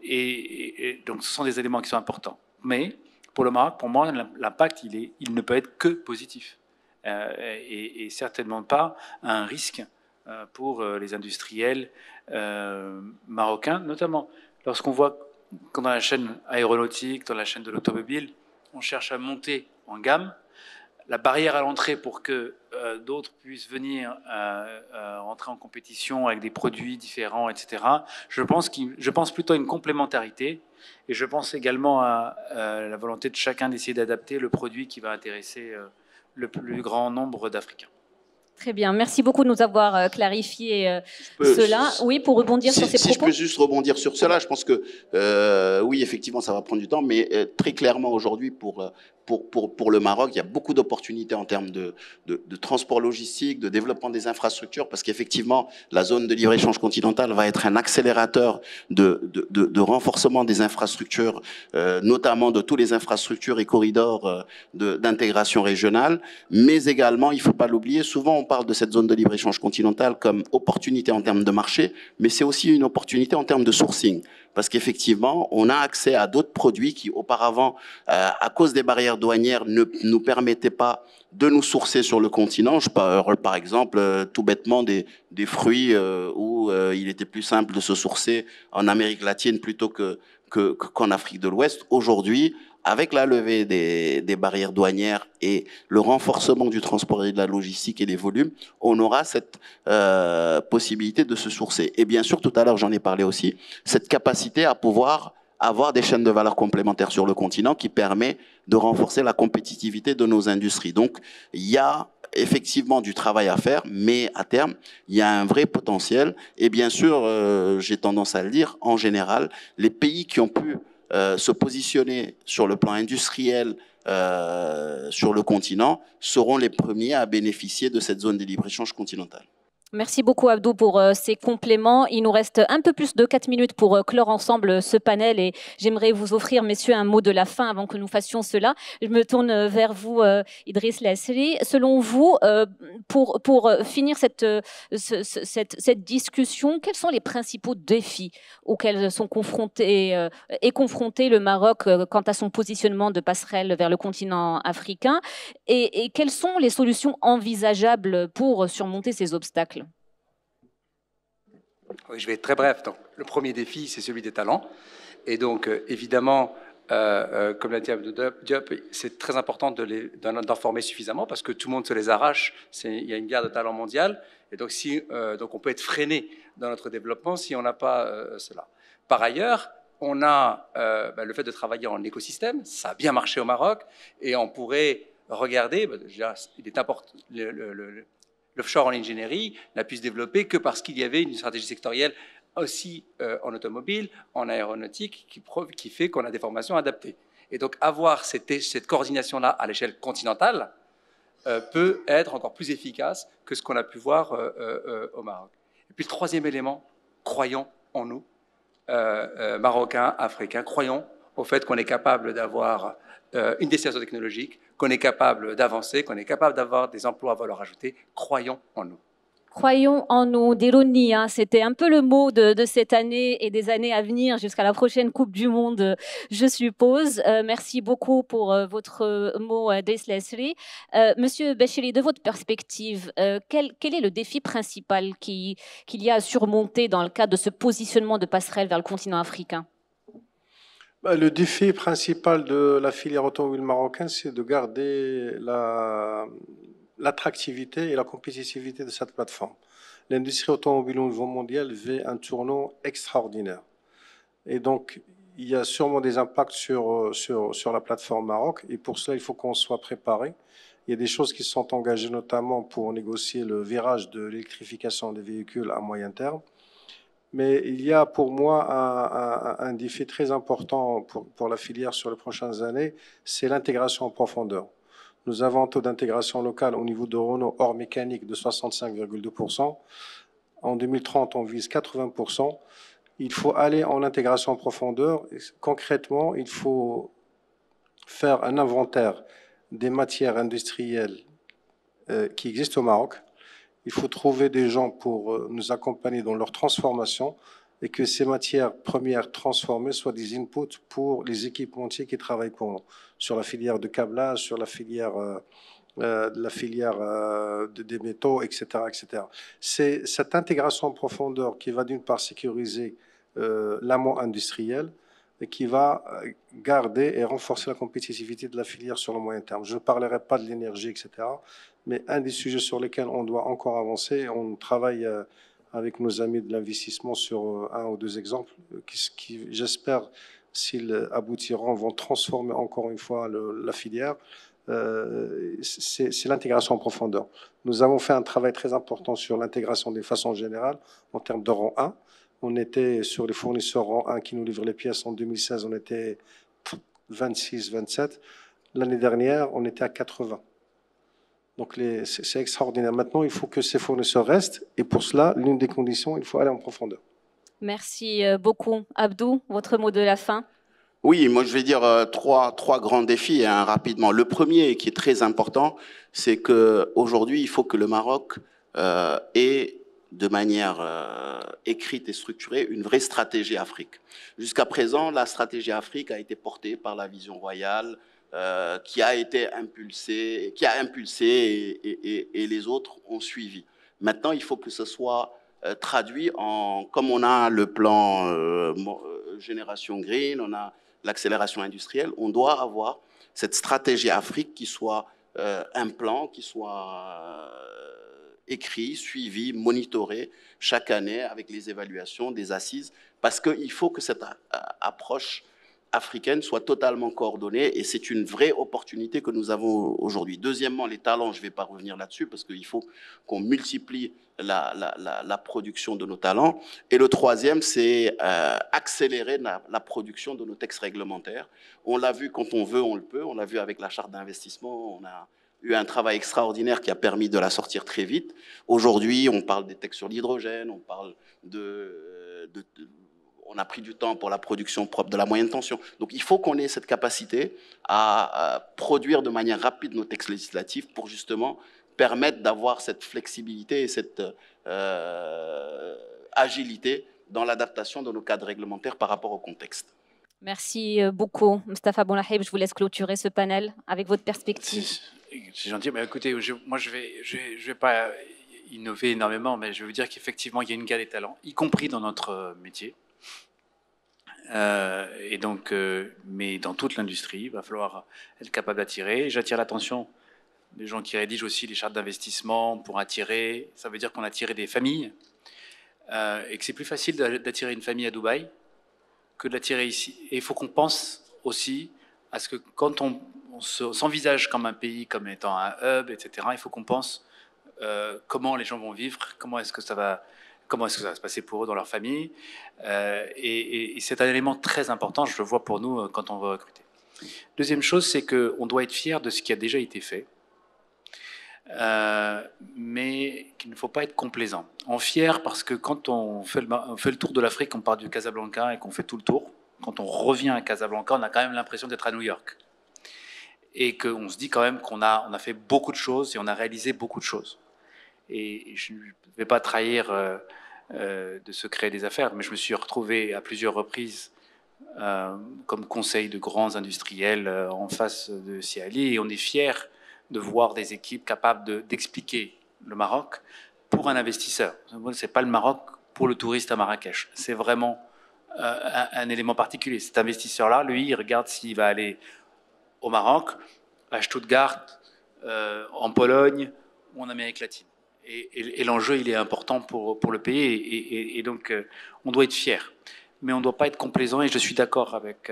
Et donc ce sont des éléments qui sont importants. Mais pour le Maroc, pour moi, l'impact, il ne peut être que positif et certainement pas un risque pour les industriels marocains, notamment lorsqu'on voit que dans la chaîne aéronautique, dans la chaîne de l'automobile, on cherche à monter en gamme. La barrière à l'entrée pour que d'autres puissent venir entrer en compétition avec des produits différents, etc. Je pense plutôt à une complémentarité et je pense également à la volonté de chacun d'essayer d'adapter le produit qui va intéresser le plus grand nombre d'Africains. Très bien, merci beaucoup de nous avoir clarifié cela. Oui, pour rebondir sur ces propos. Si je peux juste rebondir sur cela, je pense que oui, effectivement, ça va prendre du temps, mais très clairement aujourd'hui, pour le Maroc, il y a beaucoup d'opportunités en termes de transport logistique, de développement des infrastructures, parce qu'effectivement, la zone de libre-échange continentale va être un accélérateur de renforcement des infrastructures, notamment de toutes les infrastructures et corridors d'intégration régionale, mais également, il ne faut pas l'oublier, souvent on parle de cette zone de libre-échange continentale comme opportunité en termes de marché, mais c'est aussi une opportunité en termes de sourcing. Parce qu'effectivement, on a accès à d'autres produits qui, auparavant, à cause des barrières douanières, ne nous permettaient pas de nous sourcer sur le continent. Je parle, par exemple, tout bêtement, des fruits où il était plus simple de se sourcer en Amérique latine plutôt qu'en Afrique de l'Ouest. Aujourd'hui, avec la levée des barrières douanières et le renforcement du transport et de la logistique et des volumes, on aura cette possibilité de se sourcer. Et bien sûr, tout à l'heure, j'en ai parlé aussi, cette capacité à pouvoir avoir des chaînes de valeur complémentaires sur le continent qui permet de renforcer la compétitivité de nos industries. Donc, il y a effectivement du travail à faire, mais à terme, il y a un vrai potentiel. Et bien sûr, j'ai tendance à le dire, en général, les pays qui ont pu se positionner sur le plan industriel sur le continent seront les premiers à bénéficier de cette zone de libre-échange continentale. Merci beaucoup Abdou pour ces compléments. Il nous reste un peu plus de 4 minutes pour clore ensemble ce panel et j'aimerais vous offrir, messieurs, un mot de la fin avant que nous fassions cela. Je me tourne vers vous, Idriss Lasseri. Selon vous, pour finir cette discussion, quels sont les principaux défis auxquels est confronté le Maroc quant à son positionnement de passerelle vers le continent africain et quelles sont les solutions envisageables pour surmonter ces obstacles? Oui, je vais être très bref. Donc, le premier défi, c'est celui des talents. Et donc, évidemment, comme l'a dit Abdou Diop, c'est très important d'en former suffisamment parce que tout le monde se les arrache. Il y a une guerre de talents mondiale. Et donc, donc, on peut être freiné dans notre développement si on n'a pas cela. Par ailleurs, on a le fait de travailler en écosystème. Ça a bien marché au Maroc. Et on pourrait regarder, il est important, l'offshore en ingénierie n'a pu se développer que parce qu'il y avait une stratégie sectorielle aussi en automobile, en aéronautique, qui fait qu'on a des formations adaptées. Et donc avoir cette coordination-là à l'échelle continentale peut être encore plus efficace que ce qu'on a pu voir au Maroc. Et puis le troisième élément, croyons en nous, Marocains, Africains, croyons au fait qu'on est capable d'avoir une destination technologique, qu'on est capable d'avancer, qu'on est capable d'avoir des emplois à valeur ajoutée. Croyons en nous. Croyons en nous, d'ironie, hein. C'était un peu le mot de cette année et des années à venir jusqu'à la prochaine Coupe du Monde, je suppose. Merci beaucoup pour votre mot, Idriss Lasseri. Monsieur Bechiri, de votre perspective, quel est le défi principal qu'il y a à surmonter dans le cadre de ce positionnement de passerelle vers le continent africain? Le défi principal de la filière automobile marocaine, c'est de garder l'attractivité et la compétitivité de cette plateforme. L'industrie automobile au niveau mondial vit un tournant extraordinaire. Et donc, il y a sûrement des impacts sur la plateforme Maroc. Et pour cela, il faut qu'on soit préparé. Il y a des choses qui sont engagées notamment pour négocier le virage de l'électrification des véhicules à moyen terme. Mais il y a pour moi un défi très important pour la filière sur les prochaines années, c'est l'intégration en profondeur. Nous avons un taux d'intégration locale au niveau de Renault hors mécanique de 65,2%. En 2030, on vise 80%. Il faut aller en intégration en profondeur. Concrètement, il faut faire un inventaire des matières industrielles qui existent au Maroc. Il faut trouver des gens pour nous accompagner dans leur transformation et que ces matières premières transformées soient des inputs pour les équipementiers qui travaillent pour nous, sur la filière de câblage, sur la filière, des métaux, etc., etc. C'est cette intégration en profondeur qui va d'une part sécuriser l'amont industriel et qui va garder et renforcer la compétitivité de la filière sur le moyen terme. Je ne parlerai pas de l'énergie, etc., mais un des sujets sur lesquels on doit encore avancer, on travaille avec nos amis de l'investissement sur un ou deux exemples qui j'espère, s'ils aboutiront, vont transformer encore une fois la filière. C'est l'intégration en profondeur. Nous avons fait un travail très important sur l'intégration des façons générales en termes de rang 1. On était sur les fournisseurs rang 1 qui nous livrent les pièces en 2016, on était 26, 27. L'année dernière, on était à 80. Donc c'est extraordinaire. Maintenant, il faut que ces fournisseurs restent et pour cela, l'une des conditions, il faut aller en profondeur. Merci beaucoup. Abdou, votre mot de la fin? Oui, moi je vais dire trois grands défis rapidement. Le premier qui est très important, c'est qu'aujourd'hui, il faut que le Maroc ait de manière écrite et structurée une vraie stratégie Afrique. Jusqu'à présent, la stratégie Afrique a été portée par la vision royale, qui a impulsé et les autres ont suivi. Maintenant, il faut que ce soit traduit comme on a le plan Génération Green, on a l'accélération industrielle, on doit avoir cette stratégie Afrique qui soit un plan, qui soit écrit, suivi, monitoré chaque année avec les évaluations des assises, parce qu'il faut que cette approche africaine soit totalement coordonnée, et c'est une vraie opportunité que nous avons aujourd'hui. Deuxièmement, les talents, je ne vais pas revenir là-dessus, parce qu'il faut qu'on multiplie la production de nos talents. Et le troisième, c'est accélérer la production de nos textes réglementaires. On l'a vu, quand on veut, on le peut. On l'a vu avec la charte d'investissement. On a eu un travail extraordinaire qui a permis de la sortir très vite. Aujourd'hui, on parle des textes sur l'hydrogène, on parle on a pris du temps pour la production propre de la moyenne tension. Donc il faut qu'on ait cette capacité à produire de manière rapide nos textes législatifs pour justement permettre d'avoir cette flexibilité et cette agilité dans l'adaptation de nos cadres réglementaires par rapport au contexte. Merci beaucoup, Moustapha Boulaheb. Je vous laisse clôturer ce panel avec votre perspective. C'est gentil, mais écoutez, moi je vais pas innover énormément, mais je vais vous dire qu'effectivement il y a une guerre des talents, y compris dans notre métier. Et donc, mais dans toute l'industrie, il va falloir être capable d'attirer. J'attire l'attention des gens qui rédigent aussi les chartes d'investissement pour attirer. Ça veut dire qu'on attire des familles et que c'est plus facile d'attirer une famille à Dubaï que de l'attirer ici. Et il faut qu'on pense aussi à ce que quand on s'envisage comme un pays, comme étant un hub, etc., il faut qu'on pense comment les gens vont vivre, comment est-ce que ça va se passer pour eux dans leur famille. Et c'est un élément très important, je le vois pour nous quand on va recruter. Deuxième chose, c'est qu'on doit être fier de ce qui a déjà été fait, mais qu'il ne faut pas être complaisant. On est fier parce que quand on fait le tour de l'Afrique, on part du Casablanca et qu'on fait tout le tour, quand on revient à Casablanca, on a quand même l'impression d'être à New York. Et qu'on se dit quand même qu'on a fait beaucoup de choses et on a réalisé beaucoup de choses. Et je ne vais pas trahir de secret des affaires, mais je me suis retrouvé à plusieurs reprises comme conseil de grands industriels en face de Siali, et on est fiers de voir des équipes capables d'expliquer le Maroc pour un investisseur. Ce n'est pas le Maroc pour le touriste à Marrakech, c'est vraiment un élément particulier. Cet investisseur-là, lui, il regarde s'il va aller au Maroc, à Stuttgart, en Pologne ou en Amérique latine. Et l'enjeu, il est important pour le pays, et donc on doit être fier. Mais on ne doit pas être complaisant, et je suis d'accord avec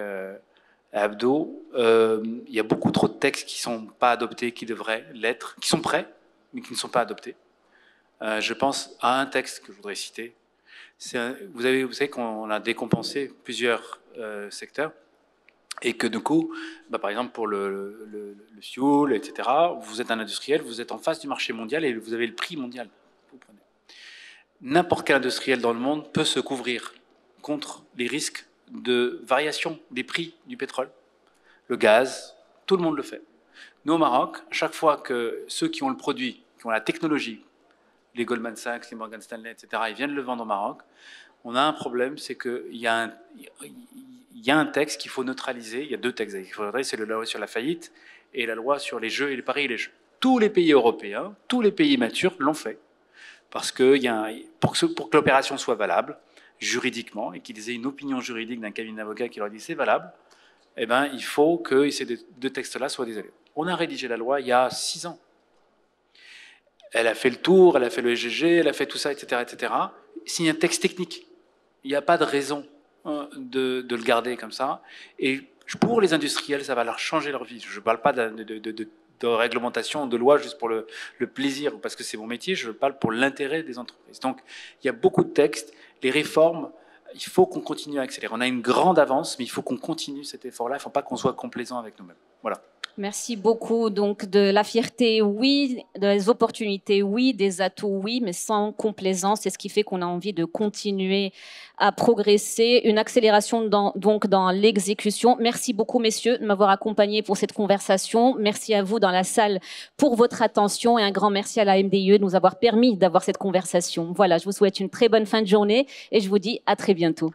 Abdo. Il y a beaucoup trop de textes qui ne sont pas adoptés, qui devraient l'être, qui sont prêts, mais qui ne sont pas adoptés. Je pense à un texte que je voudrais citer. Vous savez qu'on a décompensé plusieurs secteurs, et que du coup, par exemple pour le fuel, etc., vous êtes un industriel, vous êtes en face du marché mondial et vous avez le prix mondial. N'importe quel industriel dans le monde peut se couvrir contre les risques de variation des prix du pétrole, le gaz, tout le monde le fait. Nous au Maroc, à chaque fois que ceux qui ont le produit, qui ont la technologie, les Goldman Sachs, les Morgan Stanley, etc., ils viennent le vendre au Maroc, on a un problème, c'est qu'il y a un texte qu'il faut neutraliser. Il y a deux textes qu'il faut neutraliser, c'est la loi sur la faillite et la loi sur les jeux et les paris et les jeux. Tous les pays européens, tous les pays matures l'ont fait. Parce que pour que l'opération soit valable, juridiquement, et qu'ils aient une opinion juridique d'un cabinet d'avocats qui leur dit c'est valable, eh ben, il faut que ces deux textes-là soient désolés. On a rédigé la loi il y a 6 ans. Elle a fait le tour, elle a fait le SGG, elle a fait tout ça, etc., etc. C'est un texte technique. Il n'y a pas de raison de le garder comme ça. Et pour les industriels, ça va leur changer leur vie. Je ne parle pas de réglementation, de loi juste pour le plaisir, parce que c'est mon métier, je parle pour l'intérêt des entreprises. Donc, il y a beaucoup de textes. Les réformes, il faut qu'on continue à accélérer. On a une grande avance, mais il faut qu'on continue cet effort-là. Il ne faut pas qu'on soit complaisant avec nous-mêmes. Voilà. Merci beaucoup. Donc, de la fierté, oui, des opportunités, oui, des atouts, oui, mais sans complaisance. C'est ce qui fait qu'on a envie de continuer à progresser. Une accélération donc dans l'exécution. Merci beaucoup, messieurs, de m'avoir accompagné pour cette conversation. Merci à vous dans la salle pour votre attention, et un grand merci à la MDIE de nous avoir permis d'avoir cette conversation. Voilà, je vous souhaite une très bonne fin de journée et je vous dis à très bientôt.